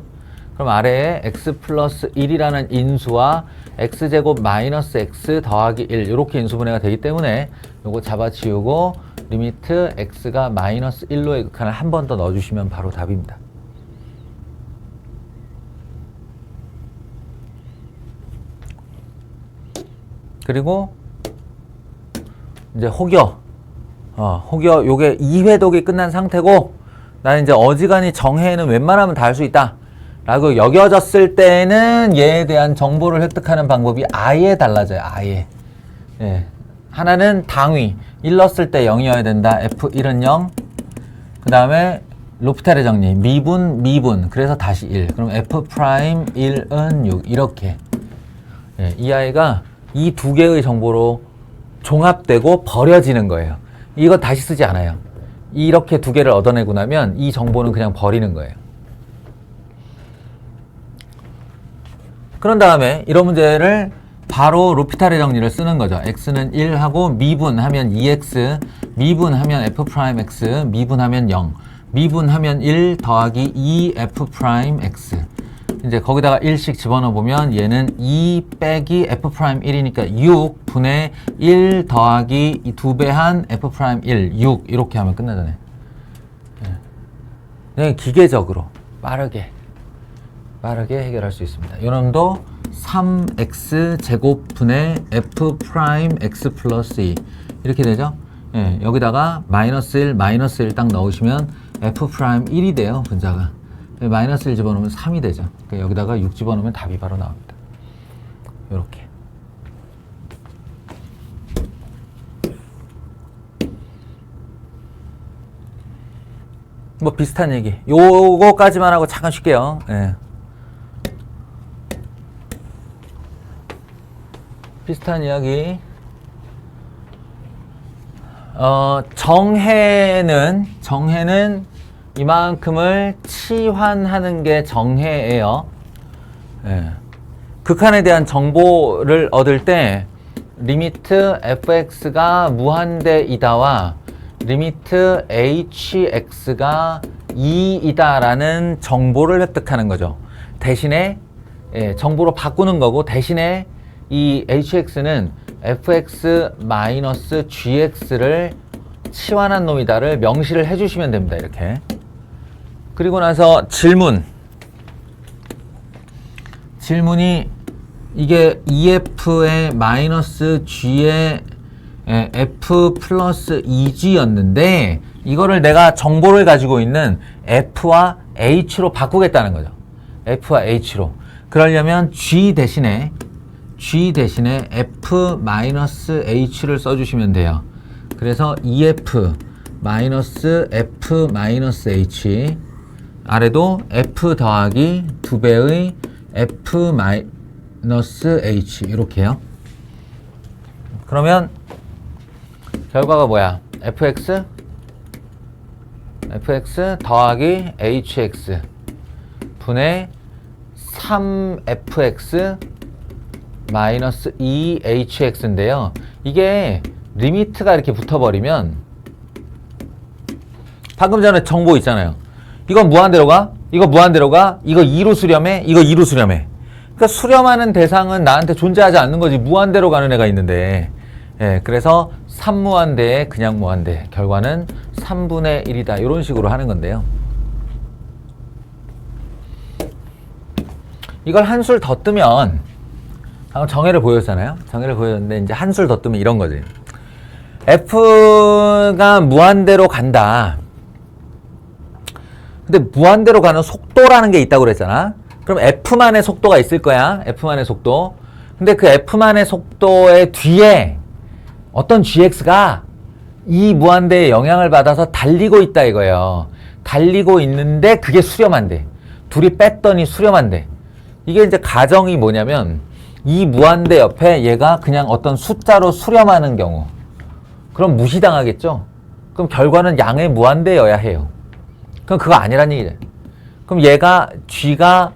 그럼 아래에 x 플러스 1이라는 인수와 x제곱 마이너스 x 더하기 1 이렇게 인수분해가 되기 때문에 요거 잡아치우고 리미트 x가 마이너스 1로의 극한을 한 번 더 넣어주시면 바로 답입니다. 그리고 이제 혹여 요게 2회독이 끝난 상태고 나는 이제 어지간히 정해에는 웬만하면 다 할 수 있다 라고 여겨졌을 때는 얘에 대한 정보를 획득하는 방법이 아예 달라져요. 아예. 하나는 당위 1 넣었을 때 0이어야 된다. f1은 0. 그 다음에 로피탈의 정리 미분 그래서 다시 1. 그럼 f'1은 6 이렇게 이 아이가 이 두 개의 정보로 종합되고 버려지는 거예요. 이거 다시 쓰지 않아요. 이렇게 두 개를 얻어내고 나면 이 정보는 그냥 버리는 거예요. 그런 다음에 이런 문제를 바로 로피탈의 정리를 쓰는 거죠. x는 1하고 미분하면 2x, 미분하면 f'x, 미분하면 0, 미분하면 1 더하기 2f'x. 이제 거기다가 1씩 집어넣어 보면 얘는 2 빼기 f'1이니까 6분의 1 더하기 2배한 f'1, 6 이렇게 하면 끝나잖아요. 그냥 기계적으로 빠르게 해결할 수 있습니다. 요놈도 3x 제곱분의 f'x 플러스 2 이렇게 되죠. 여기다가 마이너스 1 딱 넣으시면 f'1이 돼요. 분자가. 마이너스 1 집어넣으면 3이 되죠. 그러니까 여기다가 6 집어넣으면 답이 바로 나옵니다. 요렇게. 뭐 비슷한 얘기. 요거까지만 하고 잠깐 쉴게요. 비슷한 이야기. 정해는 이만큼을 치환하는 게 정해예요. 예. 극한에 대한 정보를 얻을 때 리미트 fx가 무한대이다와 리미트 hx가 2이다 라는 정보를 획득하는 거죠. 대신에 정보로 바꾸는 거고, 대신에 이 hx는 fx-gx를 치환한 놈이다를 명시를 해주시면 됩니다. 이렇게. 그리고 나서 질문이 이게 EF의 마이너스 G의 F 플러스 2G였는데 이거를 내가 정보를 가지고 있는 F와 H로 바꾸겠다는 거죠. F와 H로. 그러려면 G 대신에 F 마이너스 H를 써주시면 돼요. 그래서 EF 마이너스 F 마이너스 H 아래도 F 더하기 2배의 F 마이너스 H 이렇게요. 그러면 결과가 뭐야? fx 더하기 hx 분의 3fx 마이너스 2hx인데요. 이게 리미트가 이렇게 붙어버리면 방금 전에 정보 있잖아요. 이건 무한대로 가, 이거 무한대로 가, 이거 2로 수렴해, 이거 2로 수렴해. 그러니까 수렴하는 대상은 나한테 존재하지 않는 거지. 무한대로 가는 애가 있는데. 예, 그래서 3무한대에 그냥 무한대. 결과는 3분의 1이다. 이런 식으로 하는 건데요. 이걸 한술 더 뜨면, 방금 정의를 보였잖아요. 정의를 보였는데, 이제 한술 더 뜨면 이런 거지. F가 무한대로 간다. 근데 무한대로 가는 속도라는 게 있다고 그랬잖아. 그럼 F만의 속도가 있을 거야. F만의 속도. 근데 그 F만의 속도의 뒤에 어떤 GX가 이 무한대에 영향을 받아서 달리고 있다 이거예요. 달리고 있는데 그게 수렴한대. 둘이 뺐더니 수렴한대. 이게 이제 가정이 뭐냐면 이 무한대 옆에 얘가 그냥 어떤 숫자로 수렴하는 경우. 그럼 무시당하겠죠? 그럼 결과는 양의 무한대여야 해요. 그럼 그거 아니란 얘기죠. 그럼 얘가 G가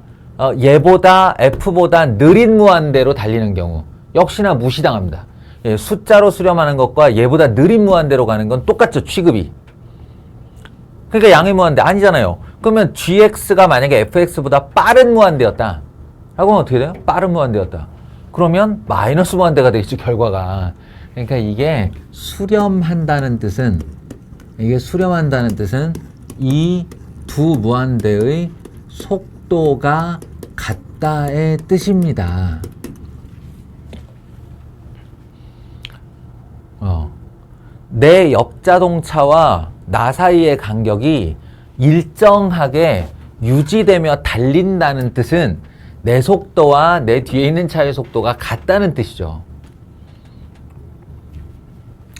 얘보다 F보다 느린 무한대로 달리는 경우 역시나 무시당합니다. 예, 숫자로 수렴하는 것과 얘보다 느린 무한대로 가는 건 똑같죠. 취급이. 그러니까 양의 무한대 아니잖아요. 그러면 GX가 만약에 FX보다 빠른 무한대였다. 라고 하면 어떻게 돼요? 빠른 무한대였다. 그러면 마이너스 무한대가 되겠죠. 결과가. 그러니까 이게 수렴한다는 뜻은 이 두 무한대의 속도가 같다의 뜻입니다. 내 옆 자동차와 나 사이의 간격이 일정하게 유지되며 달린다는 뜻은 내 속도와 내 뒤에 있는 차의 속도가 같다는 뜻이죠.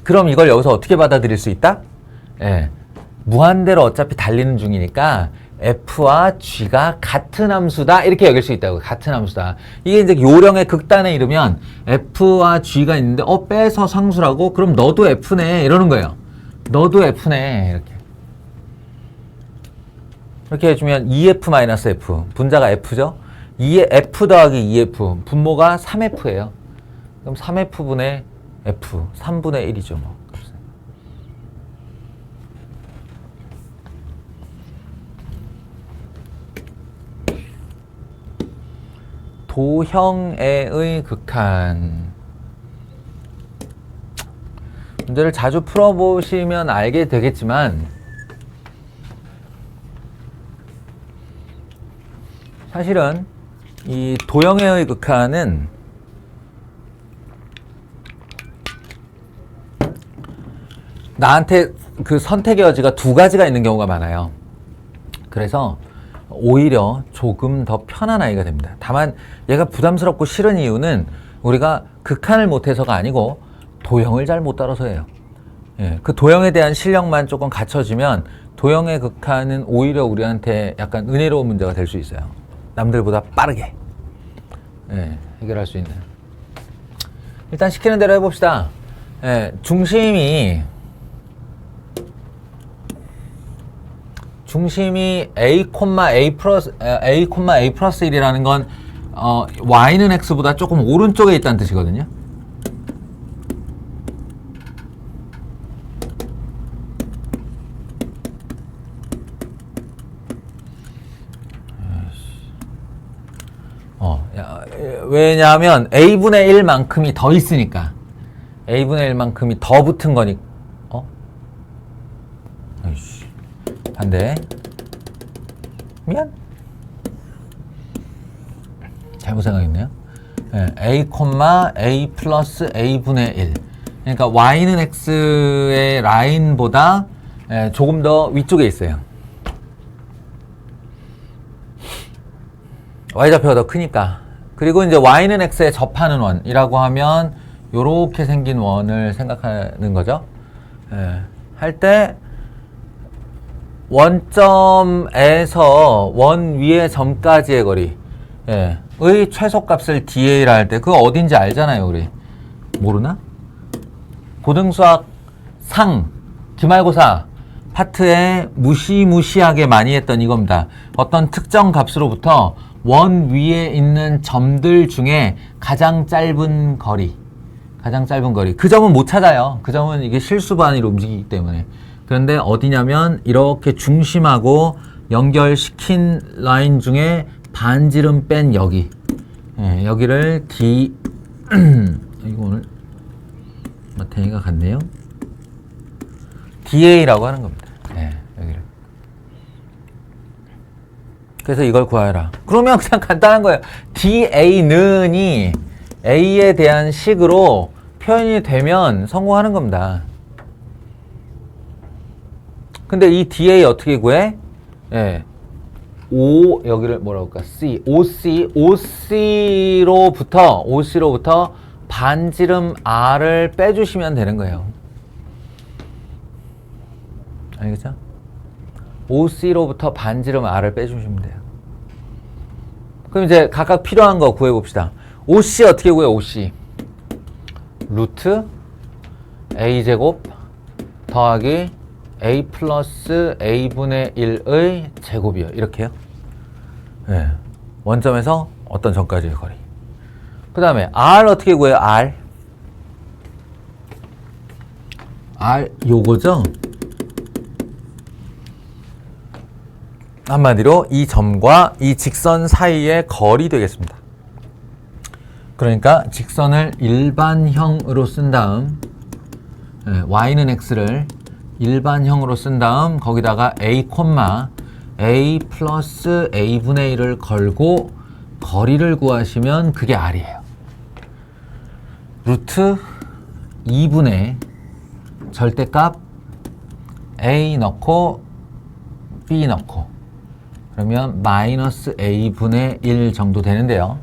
그럼 이걸 여기서 어떻게 받아들일 수 있다? 예, 무한대로 어차피 달리는 중이니까 F와 G가 같은 함수다 이렇게 여길 수 있다고. 같은 함수다. 이게 이제 요령의 극단에 이르면 F와 G가 있는데 빼서 상수라고? 그럼 너도 F네 이러는 거예요. 너도 F네 이렇게. 이렇게 해주면 2F-F 분자가 F죠. F 더하기 2F 분모가 3F예요. 그럼 3F분의 F 3분의 1이죠 뭐. 도형애의 극한. 문제를 자주 풀어보시면 알게 되겠지만 사실은 이 도형애의 극한은 나한테 그 선택의 여지가 두 가지가 있는 경우가 많아요. 그래서 오히려 조금 더 편한 아이가 됩니다. 다만 얘가 부담스럽고 싫은 이유는 우리가 극한을 못해서가 아니고 도형을 잘 못 다뤄서예요. 예, 그 도형에 대한 실력만 조금 갖춰지면 도형의 극한은 오히려 우리한테 약간 은혜로운 문제가 될 수 있어요. 남들보다 빠르게 해결할 수 있는. 일단 시키는 대로 해봅시다. 중심이 중심이 a, a 플러스 1이라는 건 y는 x보다 조금 오른쪽에 있다는 뜻이거든요. 왜냐하면 a분의 1만큼이 더 있으니까. a분의 1만큼이 더 붙은 거니까. 아이씨. 반대. 미안. 잘못 생각했네요. a, a 플러스 a분의 1. 그러니까 y는 x의 라인보다 조금 더 위쪽에 있어요. y좌표가 더 크니까. 그리고 이제 y는 x에 접하는 원이라고 하면 요렇게 생긴 원을 생각하는 거죠. 할 때 원점에서 원 위의 점까지의 거리 의 최소값을 dA라 할 때 그거 어딘지 알잖아요, 우리. 모르나? 고등수학 상 기말고사 파트에 무시무시하게 많이 했던 이겁니다. 어떤 특정 값으로부터 원 위에 있는 점들 중에 가장 짧은 거리. 그 점은 못 찾아요. 그 점은 이게 실수반위로 움직이기 때문에. 그런데 어디냐면 이렇게 중심하고 연결시킨 라인 중에 반지름 뺀 여기. 여기를 D 이거 오늘 마태이가 같네요. DA라고 하는 겁니다. 여기를. 그래서 이걸 구하라. 그러면 그냥 간단한 거예요. DA는이 A에 대한 식으로 표현이 되면 성공하는 겁니다. 근데 이 DA 어떻게 구해? 여기를 뭐라고 할까? OC로부터 반지름 R을 빼주시면 되는 거예요. 알겠죠? OC로부터 반지름 R을 빼주시면 돼요. 그럼 이제 각각 필요한 거 구해봅시다. OC 어떻게 구해요? OC 루트 A제곱 더하기 A 플러스 A분의 1의 제곱이요. 이렇게요. 원점에서 어떤 점까지의 거리. 그 다음에 R 어떻게 구해요? R 요거죠? 한마디로 이 점과 이 직선 사이의 거리 되겠습니다. 그러니까 직선을 일반형으로 쓴 다음 y는 x를 일반형으로 쓴 다음 거기다가 a, a 플러스 a분의 1을 걸고 거리를 구하시면 그게 r이에요. 루트 2분의 절대값 a 넣고 b 넣고 그러면 마이너스 a분의 1 정도 되는데요.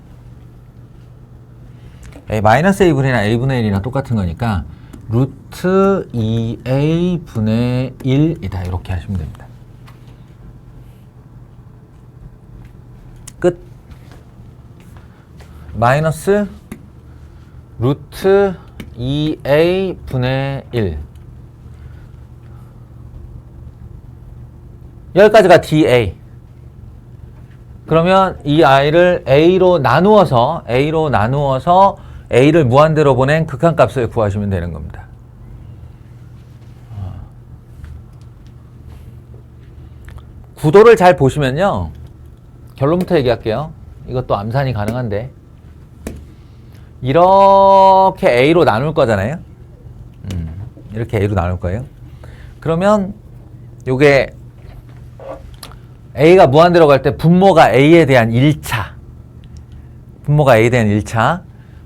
마이너스 a분의 1이나 a분의 1이나 똑같은 거니까 루트 2a분의 1이다. 이렇게 하시면 됩니다. 끝. 마이너스 루트 2a분의 1 여기까지가 dA. 그러면 이 i를 a로 나누어서 a를 무한대로 보낸 극한값을 구하시면 되는 겁니다. 구도를 잘 보시면요. 결론부터 얘기할게요. 이것도 암산이 가능한데 이렇게 a로 나눌 거잖아요. 이렇게 a로 나눌 거예요. 그러면 요게 a가 무한대로 갈 때 분모가 a에 대한 1차.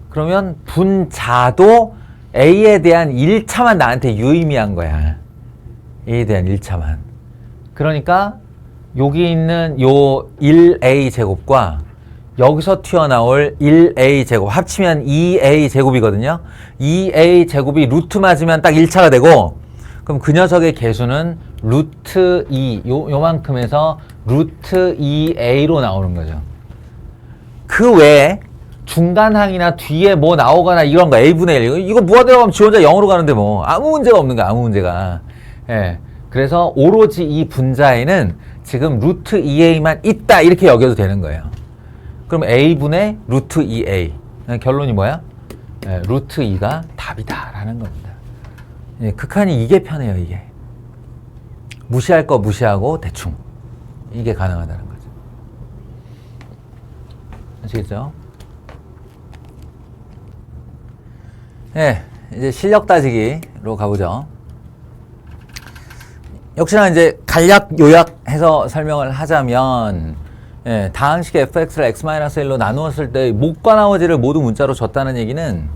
그러면 분자도 a에 대한 1차만 나한테 유의미한 거야. a에 대한 1차만. 그러니까 여기 있는 요 1a 제곱과 여기서 튀어나올 1a 제곱 합치면 2a 제곱이거든요. 2a 제곱이 루트 맞으면 딱 1차가 되고 그럼 그 녀석의 개수는 루트 2 요만큼에서 루트 2a로 나오는 거죠. 그 외에 중간항이나 뒤에 뭐 나오거나 이런 거 a분의 1 이거 무한대로 가면 지 혼자 0으로 가는데 뭐 아무 문제가 없는 거야. 아무 문제가. 그래서 오로지 이 분자에는 지금 루트 2a만 있다 이렇게 여겨도 되는 거예요. 그럼 a분의 루트 2a. 결론이 뭐야? 루트 2가 답이다 라는 겁니다. 극한이 이게 편해요. 이게 무시할 거 무시하고 대충 이게 가능하다는 거죠. 아시겠죠? 네, 이제 실력 따지기로 가보죠. 역시나 이제 간략 요약해서 설명을 하자면, 다항식 fx를 x-1로 나누었을 때 목과 나머지를 모두 문자로 줬다는 얘기는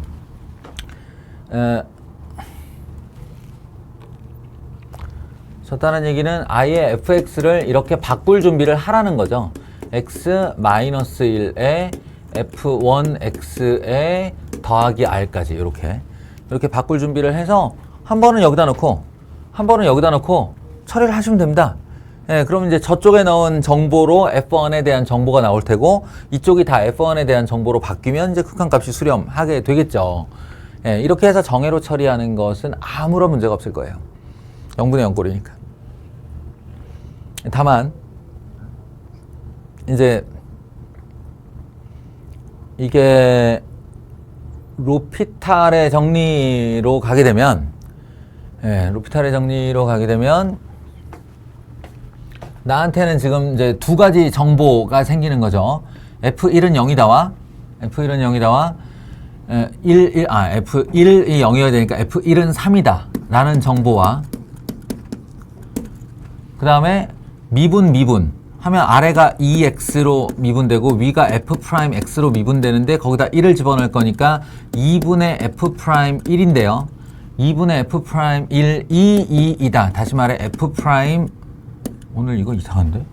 아예 fx를 이렇게 바꿀 준비를 하라는 거죠. x-1에 f1x에 더하기 r까지 이렇게 바꿀 준비를 해서 한 번은 여기다 넣고 한 번은 여기다 넣고 처리를 하시면 됩니다. 그럼 이제 저쪽에 넣은 정보로 f1에 대한 정보가 나올 테고 이쪽이 다 f1에 대한 정보로 바뀌면 이제 극한값이 수렴하게 되겠죠. 이렇게 해서 정의로 처리하는 것은 아무런 문제가 없을 거예요. 0분의 0꼴이니까. 다만 이제 이게 로피탈의 정리로 가게 되면 나한테는 지금 이제 두 가지 정보가 생기는 거죠. F1은 0이다와 F1이 0이어야 되니까 F1은 3이다 라는 정보와 그 다음에 미분 하면 아래가 2x로 미분되고 위가 f'x로 미분되는데 거기다 1을 집어넣을 거니까 2분의 f'1인데요. 2분의 f'1, 2이다. 다시 말해 f' 오늘 이거 이상한데?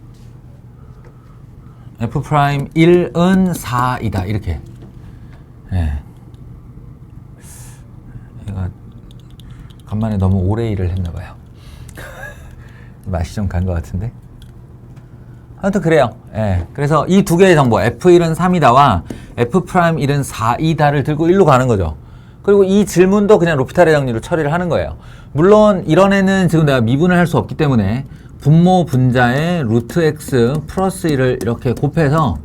f'1은 4이다. 이렇게. 얘가 간만에 너무 오래 일을 했나봐요. 맛이 좀 간 것 같은데? 아무튼 그래요. 그래서 이 두 개의 정보 F1은 3이다와 F'1은 4이다를 들고 1로 가는 거죠. 그리고 이 질문도 그냥 로피탈의 정리로 처리를 하는 거예요. 물론 이런 애는 지금 내가 미분을 할 수 없기 때문에 분모 분자에 루트 x 플러스 1을 이렇게 곱해서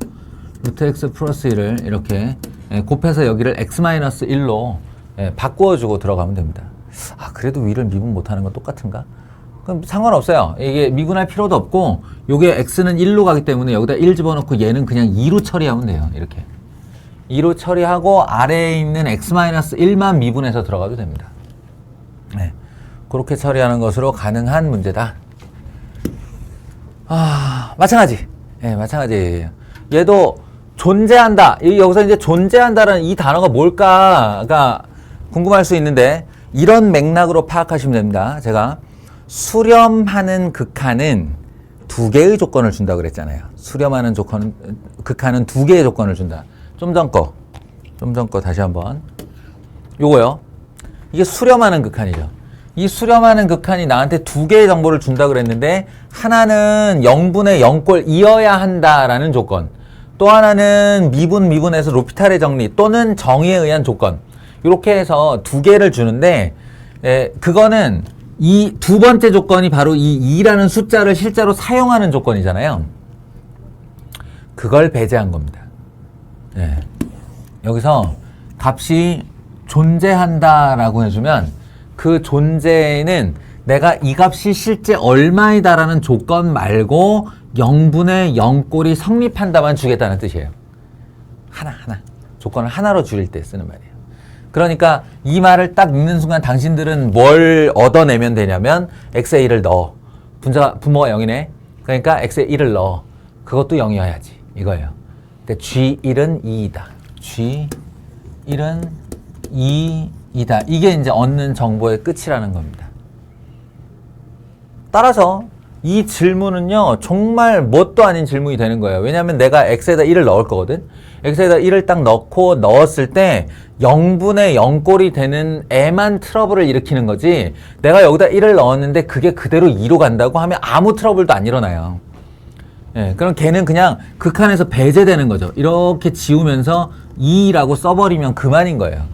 루트 x 플러스 1을 이렇게 곱해서 여기를 x-1로 바꾸어주고 들어가면 됩니다. 아, 그래도 위를 미분 못하는 건 똑같은가? 그럼 상관없어요. 이게 미분할 필요도 없고 요게 x는 1로 가기 때문에 여기다 1 집어넣고 얘는 그냥 2로 처리하면 돼요. 이렇게 2로 처리하고 아래에 있는 x-1만 미분해서 들어가도 됩니다. 그렇게 처리하는 것으로 가능한 문제다. 마찬가지. 마찬가지예요. 얘도 존재한다. 여기서 이제 존재한다라는 이 단어가 뭘까가 궁금할 수 있는데 이런 맥락으로 파악하시면 됩니다. 제가 수렴하는 극한은 두 개의 조건을 준다고 그랬잖아요. 수렴하는 극한은 두 개의 조건을 준다. 좀 전 거 다시 한번. 요거요. 이게 수렴하는 극한이죠. 이 수렴하는 극한이 나한테 두 개의 정보를 준다 그랬는데 하나는 0분의 0꼴이어야 한다라는 조건. 또 하나는 미분해서 로피탈의 정리 또는 정의에 의한 조건. 이렇게 해서 두 개를 주는데 그거는 이 두 번째 조건이 바로 이 2라는 숫자를 실제로 사용하는 조건이잖아요. 그걸 배제한 겁니다. 여기서 값이 존재한다라고 해주면 그 존재는 내가 이 값이 실제 얼마이다라는 조건 말고 0분의 0꼴이 성립한다만 주겠다는 뜻이에요. 하나. 조건을 하나로 줄일 때 쓰는 말이에요. 그러니까 이 말을 딱 읽는 순간 당신들은 뭘 얻어내면 되냐면 x에 1을 넣어. 분모가 0이네. 그러니까 x에 1을 넣어. 그것도 0이어야지. 이거예요. 그러니까 g1은 2이다. g1은 2이다. 이게 이제 얻는 정보의 끝이라는 겁니다. 따라서 이 질문은요, 정말 뭣도 아닌 질문이 되는 거예요. 왜냐하면 내가 x에다 1을 넣을 거거든. x에다 1을 딱 넣었을 때 0분의 0꼴이 되는 애만 트러블을 일으키는 거지, 내가 여기다 1을 넣었는데 그게 그대로 2로 간다고 하면 아무 트러블도 안 일어나요. 그럼 걔는 그냥 극한에서 배제되는 거죠. 이렇게 지우면서 2라고 써버리면 그만인 거예요.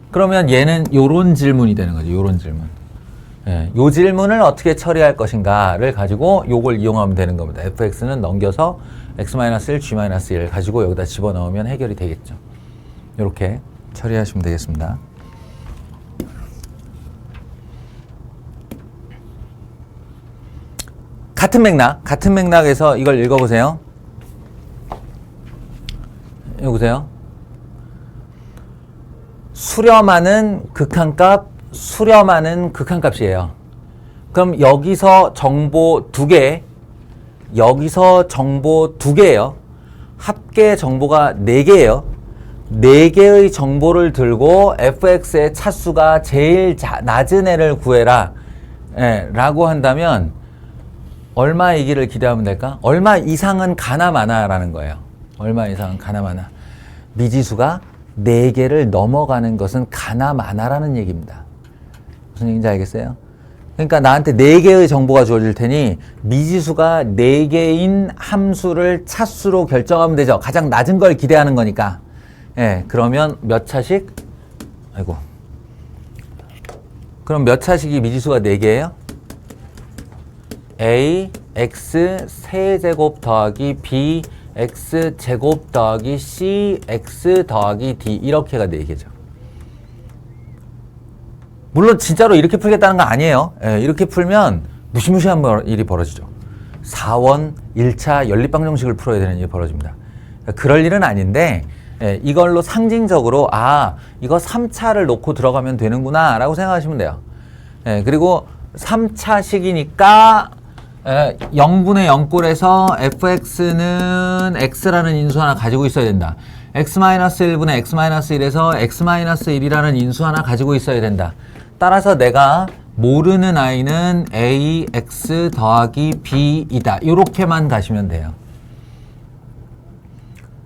그러면 얘는 요런 질문이 되는 거죠. 요런 질문. 요 질문을 어떻게 처리할 것인가를 가지고 요걸 이용하면 되는 겁니다. fx는 넘겨서 x-1, g-1 가지고 여기다 집어넣으면 해결이 되겠죠. 이렇게 처리하시면 되겠습니다. 같은 맥락에서 이걸 읽어보세요. 여기 보세요. 수렴하는 극한값이에요. 그럼 여기서 정보 2개, 여기서 정보 2개예요. 합계 정보가 4개예요. 4개의 정보를 들고 fx의 차수가 제일 낮은 애를 구해라 라고 한다면 얼마이기를 기대하면 될까? 얼마 이상은 가나 마나라는 거예요. 얼마 이상은 가나 마나. 미지수가 4개를 넘어가는 것은 가나 마나라는 얘기입니다. 무슨 얘기인지 알겠어요? 그러니까 나한테 4개의 정보가 주어질 테니 미지수가 4개인 함수를 차수로 결정하면 되죠. 가장 낮은 걸 기대하는 거니까. 예, 그러면 몇 차식? 그럼 몇 차식이 미지수가 4개예요? a, x 세제곱 더하기 b, x 제곱 더하기 c, x 더하기 d 이렇게가 4개죠. 물론 진짜로 이렇게 풀겠다는 거 아니에요. 예, 이렇게 풀면 무시무시한 일이 벌어지죠. 4원 1차 연립방정식을 풀어야 되는 일이 벌어집니다. 그럴 일은 아닌데 이걸로 상징적으로 이거 3차를 놓고 들어가면 되는구나 라고 생각하시면 돼요. 그리고 3차식이니까 0분의 0꼴에서 fx는 x라는 인수 하나 가지고 있어야 된다. x-1분의 x-1에서 x-1이라는 인수 하나 가지고 있어야 된다. 따라서 내가 모르는 i는 a, x 더하기 b이다. 이렇게만 가시면 돼요.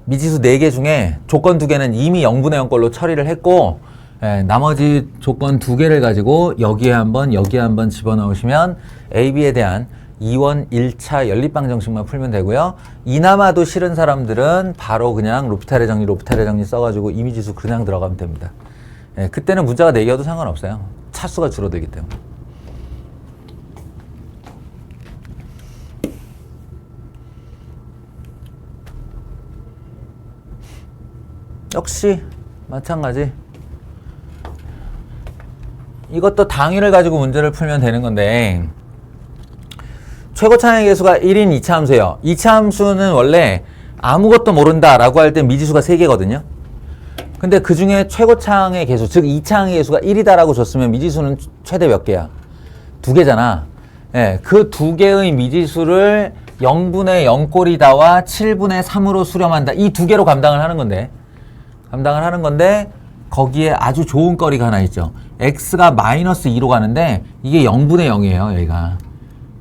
미지수 4개 중에 조건 2개는 이미 0분의 0꼴로 처리를 했고 나머지 조건 2개를 가지고 여기에 한번 집어넣으시면 a, b에 대한 2원 1차 연립방정식만 풀면 되고요. 이나마도 싫은 사람들은 바로 그냥 로피탈의 정리 써가지고 이미지수 그냥 들어가면 됩니다. 그때는 문자가 4개여도 상관없어요. 차수가 줄어들기 때문에. 역시 마찬가지. 이것도 당위를 가지고 문제를 풀면 되는 건데 최고 차항의 개수가 1인 2차 함수예요. 2차 함수는 원래 아무것도 모른다라고 할 때 미지수가 3개거든요. 근데 그 중에 최고 차항의 개수, 즉 2차항의 개수가 1이다라고 줬으면 미지수는 최대 몇 개야? 2개잖아. 그 2개의 미지수를 0분의 0꼴이다와 7분의 3으로 수렴한다. 이 2개로 감당을 하는 건데 거기에 아주 좋은 거리가 하나 있죠. x가 마이너스 2로 가는데 이게 0분의 0이에요. 여기가.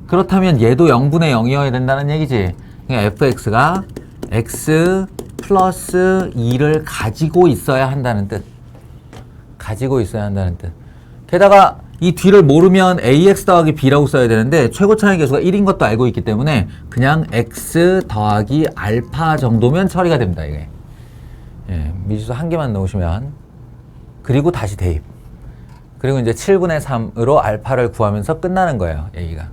그렇다면 얘도 0분의 0이어야 된다는 얘기지. 그러니까 fx가 x 플러스 2를 가지고 있어야 한다는 뜻. 게다가 이 뒤를 모르면 ax 더하기 b라고 써야 되는데 최고 차항의 개수가 1인 것도 알고 있기 때문에 그냥 x 더하기 알파 정도면 처리가 됩니다. 이게. 미지수 한 개만 넣으시면 그리고 다시 대입. 그리고 이제 7분의 3으로 알파를 구하면서 끝나는 거예요. 얘기가.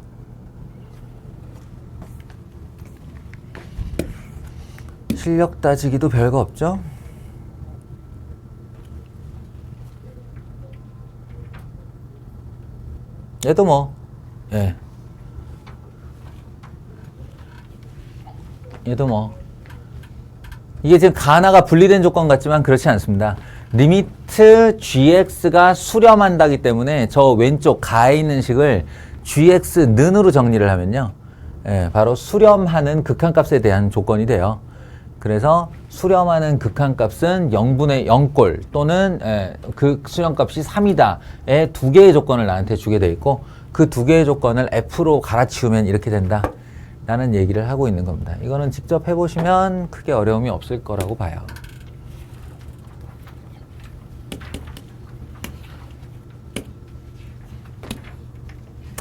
실력 따지기도 별거 없죠? 얘도 뭐, 이게 지금 가나가 분리된 조건 같지만 그렇지 않습니다. 리미트 gx가 수렴한다기 때문에 저 왼쪽 가에 있는 식을 gx는으로 정리를 하면요. 바로 수렴하는 극한값에 대한 조건이 돼요. 그래서 수렴하는 극한값은 0분의 0꼴 또는 그 수렴값이 3이다의 2개의 조건을 나한테 주게 돼 있고 그 2개의 조건을 f로 갈아치우면 이렇게 된다 라는 얘기를 하고 있는 겁니다. 이거는 직접 해보시면 크게 어려움이 없을 거라고 봐요.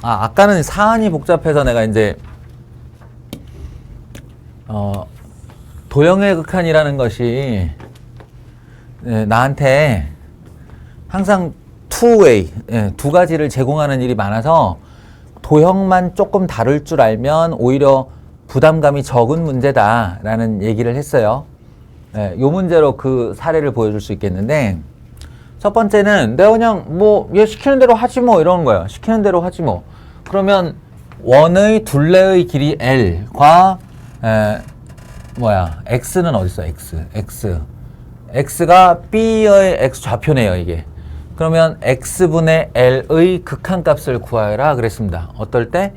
아까는 사안이 복잡해서 내가 이제 도형의 극한이라는 것이 나한테 항상 투웨이, 예, 두 가지를 제공하는 일이 많아서 도형만 조금 다룰 줄 알면 오히려 부담감이 적은 문제다라는 얘기를 했어요. 예, 요 문제로 그 사례를 보여줄 수 있겠는데, 첫 번째는 내가 그냥 뭐 얘 시키는 대로 하지 뭐 이러는 거예요. 시키는 대로 하지 뭐. 그러면 원의 둘레의 길이 L과 X는 어디 있어? X가 B의 X 좌표네요, 이게. 그러면 X분의 L의 극한값을 구하여라 그랬습니다. 어떨 때?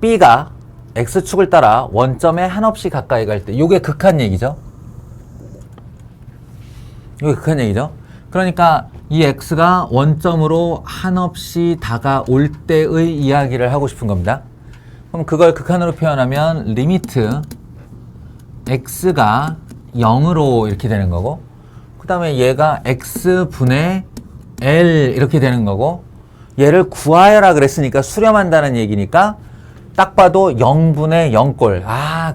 B가 X축을 따라 원점에 한없이 가까이 갈 때. 요게 극한 얘기죠. 요게 극한 얘기죠. 그러니까 이 X가 원점으로 한없이 다가올 때의 이야기를 하고 싶은 겁니다. 그럼 그걸 극한으로 표현하면 리미트 X가 0으로 이렇게 되는 거고, 그 다음에 얘가 X분의 L 이렇게 되는 거고, 얘를 구하여라 그랬으니까 수렴한다는 얘기니까 딱 봐도 0분의 0꼴.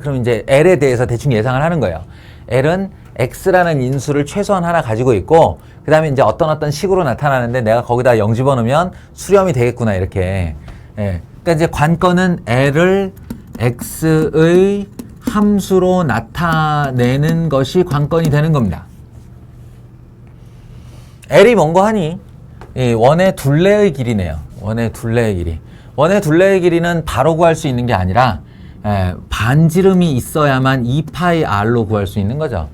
그럼 이제 L에 대해서 대충 예상을 하는 거예요. L은 X라는 인수를 최소한 하나 가지고 있고, 그 다음에 이제 어떤 식으로 나타나는데 내가 거기다 0 집어넣으면 수렴이 되겠구나, 이렇게. 예. 그러니까 이제 관건은 L을 X의 함수로 나타내는 것이 관건이 되는 겁니다. L이 뭔고 하니? 원의 둘레의 길이네요. 원의 둘레의 길이. 원의 둘레의 길이는 바로 구할 수 있는 게 아니라 반지름이 있어야만 2πr로 구할 수 있는 거죠.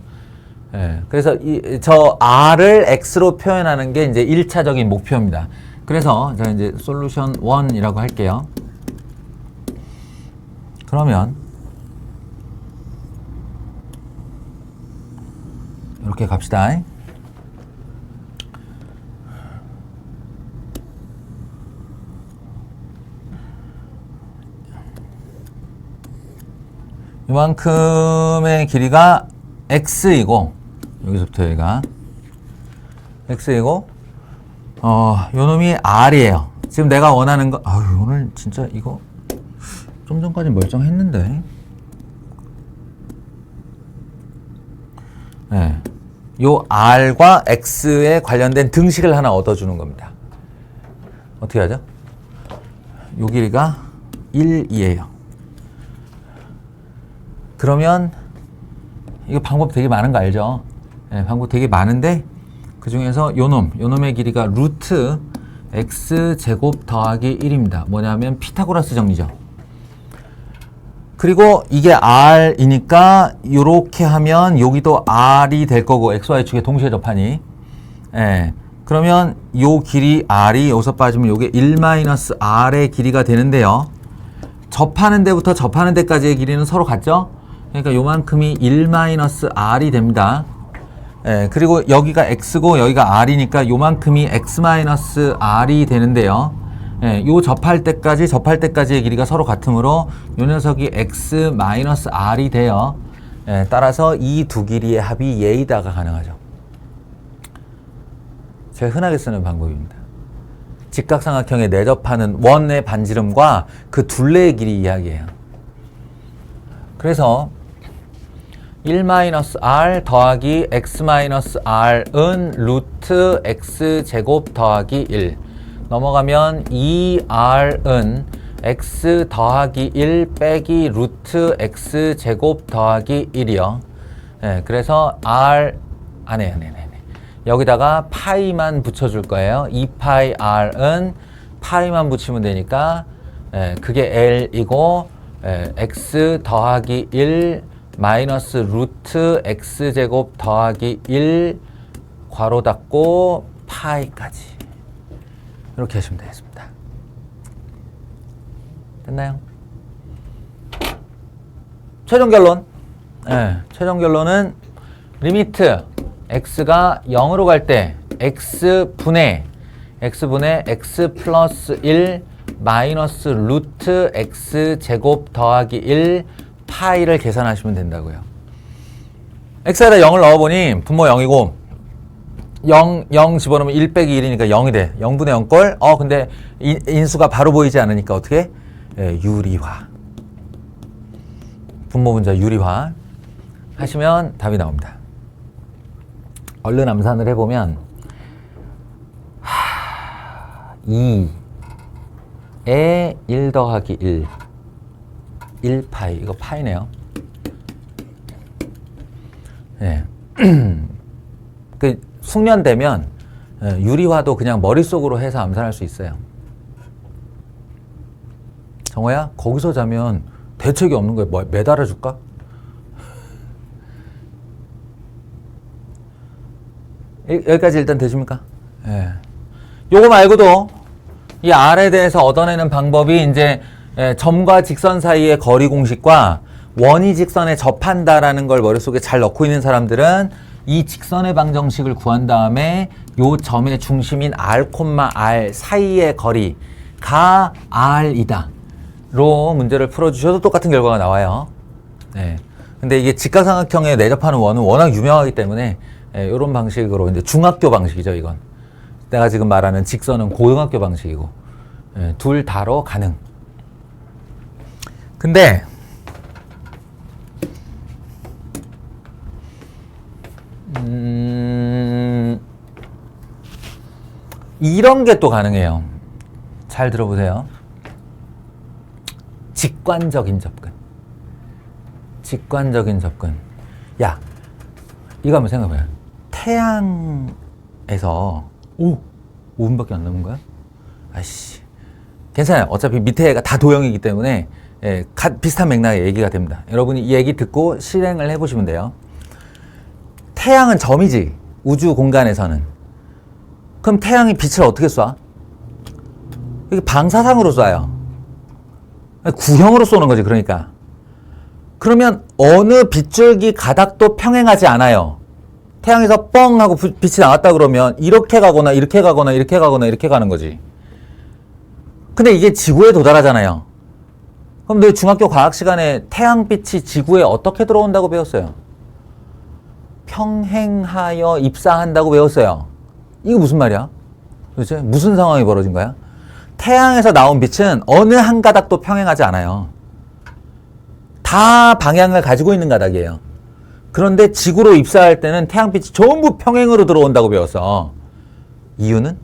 그래서 저 r을 x로 표현하는 게 이제 1차적인 목표입니다. 그래서 제가 이제 솔루션 1이라고 할게요. 그러면 이렇게 갑시다. 이만큼의 길이가 x이고, 여기서부터 여기가 x이고, 요 놈이 r이에요. 지금 내가 원하는 거, 오늘 진짜 이거 좀 전까지 멀쩡했는데. 네. 요 r과 x에 관련된 등식을 하나 얻어주는 겁니다. 어떻게 하죠? 요 길이가 1이에요. 그러면 이거 방법 되게 많은 거 알죠? 네, 방법 되게 많은데 그 중에서 요놈의 길이가 루트 x제곱 더하기 1입니다. 뭐냐면 피타고라스 정리죠. 그리고 이게 r이니까 요렇게 하면 여기도 r이 될 거고, xy축에 동시에 접하니. 그러면 요 길이 r이 여기서 빠지면 요게 1-r의 길이가 되는데요. 접하는 데부터 접하는 데까지의 길이는 서로 같죠? 그러니까 요만큼이 1-r이 됩니다. 그리고 여기가 x고 여기가 r이니까 요만큼이 x-r이 되는데요. 요 접할 때까지의 길이가 서로 같으므로 요 녀석이 x-r이 돼요. 따라서 이 두 길이의 합이 얘이다가 가능하죠. 제가 흔하게 쓰는 방법입니다. 직각삼각형에 내접하는 원의 반지름과 그 둘레의 길이 이야기예요. 그래서 1-r 더하기 x-r은 루트 x제곱 더하기 1 넘어가면 2r은 x 더하기 1 빼기 루트 x제곱 더하기 1이요. 그래서 r 여기다가 파이만 붙여줄 거예요. 2πr은 파이만 붙이면 되니까 그게 L이고, x 더하기 1 마이너스 루트 x제곱 더하기 1 괄호 닫고 파이까지 이렇게 하시면 되겠습니다. 됐나요? 최종 결론. 최종 결론은 리미트 x가 0으로 갈 때 x분의 x 플러스 1 마이너스 루트 x제곱 더하기 1 파이를 계산하시면 된다고요. x에다 0을 넣어보니 분모 0이고 0 집어넣으면 1 빼기 1이니까 0이 돼. 0분의 0꼴. 근데 인수가 바로 보이지 않으니까 어떻게? 유리화. 분모 분자 유리화 하시면 답이 나옵니다. 얼른 암산을 해보면 2에 1 더하기 1 1파이 이거 파이네요. 네. 그 숙련되면 유리화도 그냥 머릿속으로 해서 암산할 수 있어요. 정호야 거기서 자면 대책이 없는 거야. 뭐 매달아 줄까? 여기까지 일단 되십니까? 예. 요거 말고도 이 R에 대해서 얻어내는 방법이 이제 점과 직선 사이의 거리 공식과 원이 직선에 접한다라는 걸 머릿속에 잘 넣고 있는 사람들은 이 직선의 방정식을 구한 다음에 요 점의 중심인 R, R 사이의 거리가 R이다 로 문제를 풀어주셔도 똑같은 결과가 나와요. 네. 근데 이게 직각삼각형에 내접하는 원은 워낙 유명하기 때문에 이런 방식으로 이제 중학교 방식이죠. 이건 내가 지금 말하는 직선은 고등학교 방식이고 둘 다로 가능. 근데 이런 게 또 가능해요. 잘 들어보세요. 직관적인 접근. 직관적인 접근. 야, 이거 한번 생각해봐요. 태양에서 5분밖에 안 남은 거야? 아이씨. 괜찮아요. 어차피 밑에 애가 다 도형이기 때문에 비슷한 맥락의 얘기가 됩니다. 여러분이 이 얘기 듣고 실행을 해보시면 돼요. 태양은 점이지. 우주 공간에서는. 그럼 태양이 빛을 어떻게 쏴? 이게 방사상으로 쏴요. 구형으로 쏘는 거지. 그러니까. 그러면 어느 빗줄기 가닥도 평행하지 않아요. 태양에서 뻥 하고 빛이 나왔다 그러면 이렇게 가거나 이렇게 가거나 이렇게 가거나 이렇게 가는 거지. 근데 이게 지구에 도달하잖아요. 그럼 너희 중학교 과학 시간에 태양빛이 지구에 어떻게 들어온다고 배웠어요? 평행하여 입사한다고 배웠어요. 이거 무슨 말이야? 도대체 무슨 상황이 벌어진 거야? 태양에서 나온 빛은 어느 한 가닥도 평행하지 않아요. 다 방향을 가지고 있는 가닥이에요. 그런데 지구로 입사할 때는 태양빛이 전부 평행으로 들어온다고 배웠어. 이유는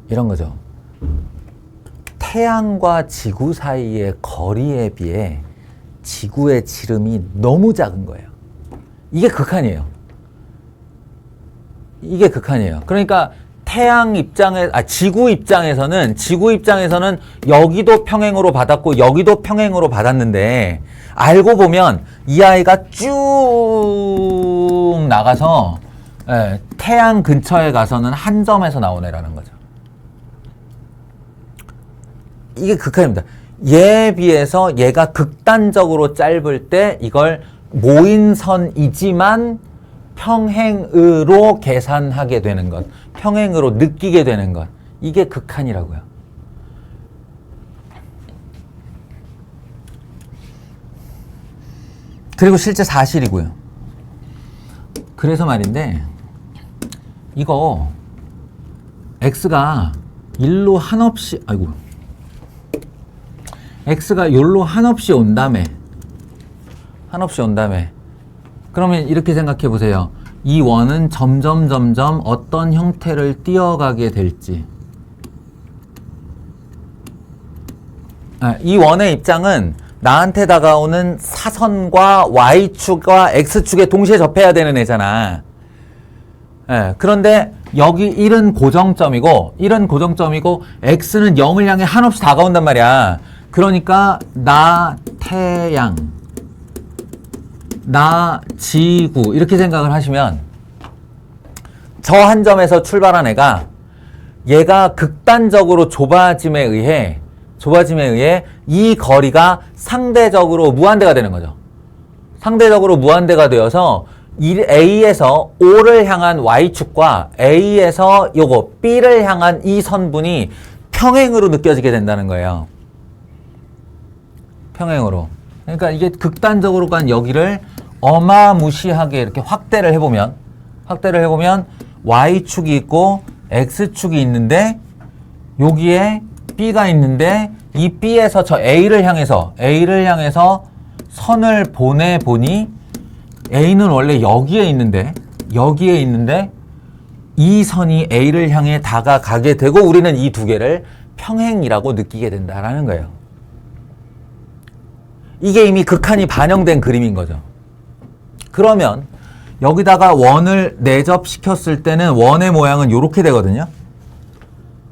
이런 거죠. 태양과 지구 사이의 거리에 비해 지구의 지름이 너무 작은 거예요. 이게 극한이에요. 이게 극한이에요. 그러니까 지구 입장에서는 여기도 평행으로 받았고 여기도 평행으로 받았는데 알고 보면 이 아이가 쭉 나가서 태양 근처에 가서는 한 점에서 나온 애라는 거죠. 이게 극한입니다. 얘에 비해서 얘가 극단적으로 짧을 때 이걸 모인선이지만 평행으로 계산하게 되는 것, 평행으로 느끼게 되는 것, 이게 극한이라고요. 그리고 실제 사실이고요. 그래서 말인데 이거 x가 1로 한없이 x가 1로 한없이 온다며 그러면 이렇게 생각해 보세요. 이 원은 점점 어떤 형태를 띄어가게 될지. 이 원의 입장은 나한테 다가오는 사선과 y축과 x축에 동시에 접해야 되는 애잖아. 그런데 여기 1은 고정점이고 x는 0을 향해 한없이 다가온단 말이야. 그러니까 나 태양, 나 지구 이렇게 생각을 하시면 저 한 점에서 출발한 애가 얘가 극단적으로 좁아짐에 의해 이 거리가 상대적으로 무한대가 되는 거죠. 상대적으로 무한대가 되어서 A에서 O를 향한 Y축과 A에서 요거 B를 향한 이 선분이 평행으로 느껴지게 된다는 거예요. 평행으로. 그러니까 이게 극단적으로 간 여기를 어마무시하게 이렇게 확대를 해보면 Y축이 있고 X축이 있는데 여기에 B가 있는데 이 B에서 저 A를 향해서 선을 보내보니 A는 원래 여기에 있는데 이 선이 A를 향해 다가가게 되고 우리는 이 두 개를 평행이라고 느끼게 된다라는 거예요. 이게 이미 극한이 반영된 그림인 거죠. 그러면 여기다가 원을 내접시켰을 때는 원의 모양은 이렇게 되거든요.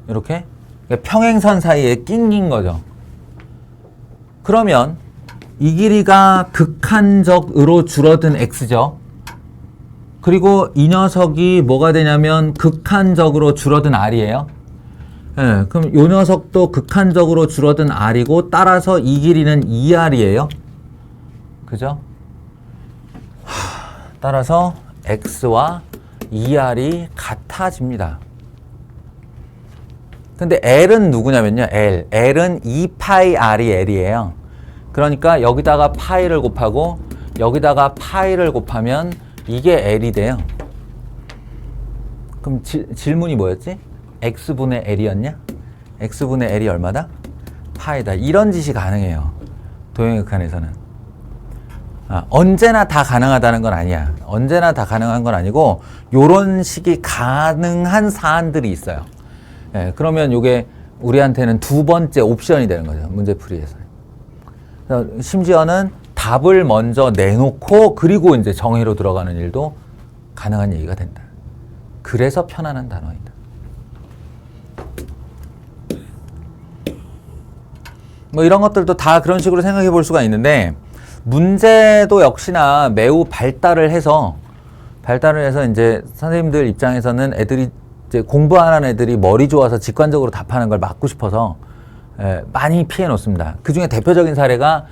이렇게 평행선 사이에 낑긴 거죠. 그러면 이 길이가 극한적으로 줄어든 x죠. 그리고 이 녀석이 뭐가 되냐면 극한적으로 줄어든 r이에요. 네, 그럼 이 녀석도 극한적으로 줄어든 r이고 따라서 이 길이는 2r이에요. 그죠? 따라서 x와 2r이 같아집니다. 근데 L은 누구냐면요. L은 2파이 R이 L이에요. 그러니까 여기다가 파이를 곱하고 여기다가 파이를 곱하면 이게 L이 돼요. 그럼 질문이 뭐였지? X분의 L이었냐? X분의 L이 얼마다? 파이다. 이런 짓이 가능해요. 도형극한에서는. 언제나 다 가능하다는 건 아니야. 언제나 다 가능한 건 아니고 요런 식이 가능한 사안들이 있어요. 예, 그러면 이게 우리한테는 두 번째 옵션이 되는 거죠. 문제풀이에서. 심지어는 답을 먼저 내놓고 그리고 이제 정의로 들어가는 일도 가능한 얘기가 된다. 그래서 편안한 단어이다. 뭐 이런 것들도 다 그런 식으로 생각해 볼 수가 있는데 문제도 역시나 매우 발달을 해서 이제 선생님들 입장에서는 애들이 이제 공부 안 하는 애들이 머리 좋아서 직관적으로 답하는 걸 막고 싶어서 많이 피해 놓습니다. 그 중에 대표적인 사례가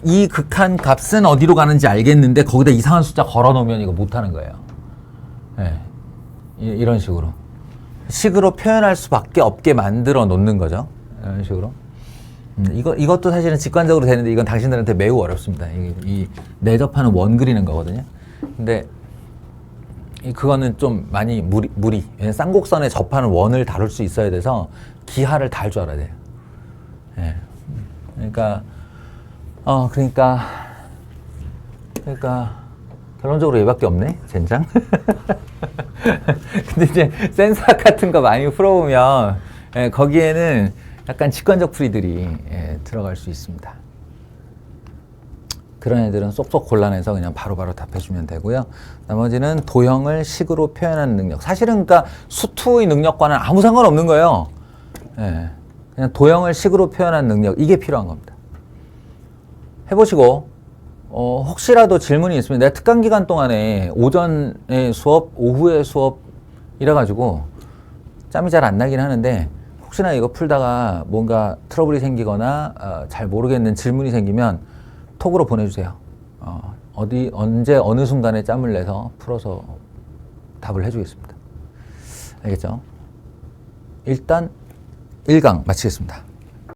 이 극한 값은 어디로 가는지 알겠는데 거기다 이상한 숫자 걸어 놓으면 이거 못 하는 거예요. 이런 식으로. 식으로 표현할 수밖에 없게 만들어 놓는 거죠. 이런 식으로. 이것도 사실은 직관적으로 되는데 이건 당신들한테 매우 어렵습니다. 이 내접하는 원 그리는 거거든요. 근데 그거는 좀 많이 무리. 쌍곡선에 접하는 원을 다룰 수 있어야 돼서 기하를 다 할 줄 알아야 돼요. 예. 그러니까 결론적으로 얘밖에 없네. 젠장. 근데 이제 센스학 같은 거 많이 풀어보면 거기에는 약간 직관적 풀이들이 들어갈 수 있습니다. 그런 애들은 쏙쏙 골라내서 그냥 바로바로 답해주면 되고요. 나머지는 도형을 식으로 표현하는 능력. 사실은 그러니까 수투의 능력과는 아무 상관없는 거예요. 그냥 도형을 식으로 표현하는 능력. 이게 필요한 겁니다. 해보시고 혹시라도 질문이 있으면 내가 특강 기간 동안에 오전에 수업, 오후에 수업 이래가지고 짬이 잘 안 나긴 하는데 혹시나 이거 풀다가 뭔가 트러블이 생기거나 잘 모르겠는 질문이 생기면 톡으로 보내주세요. 언제 어느 순간에 짬을 내서 풀어서 답을 해주겠습니다. 알겠죠? 일단 1강 마치겠습니다.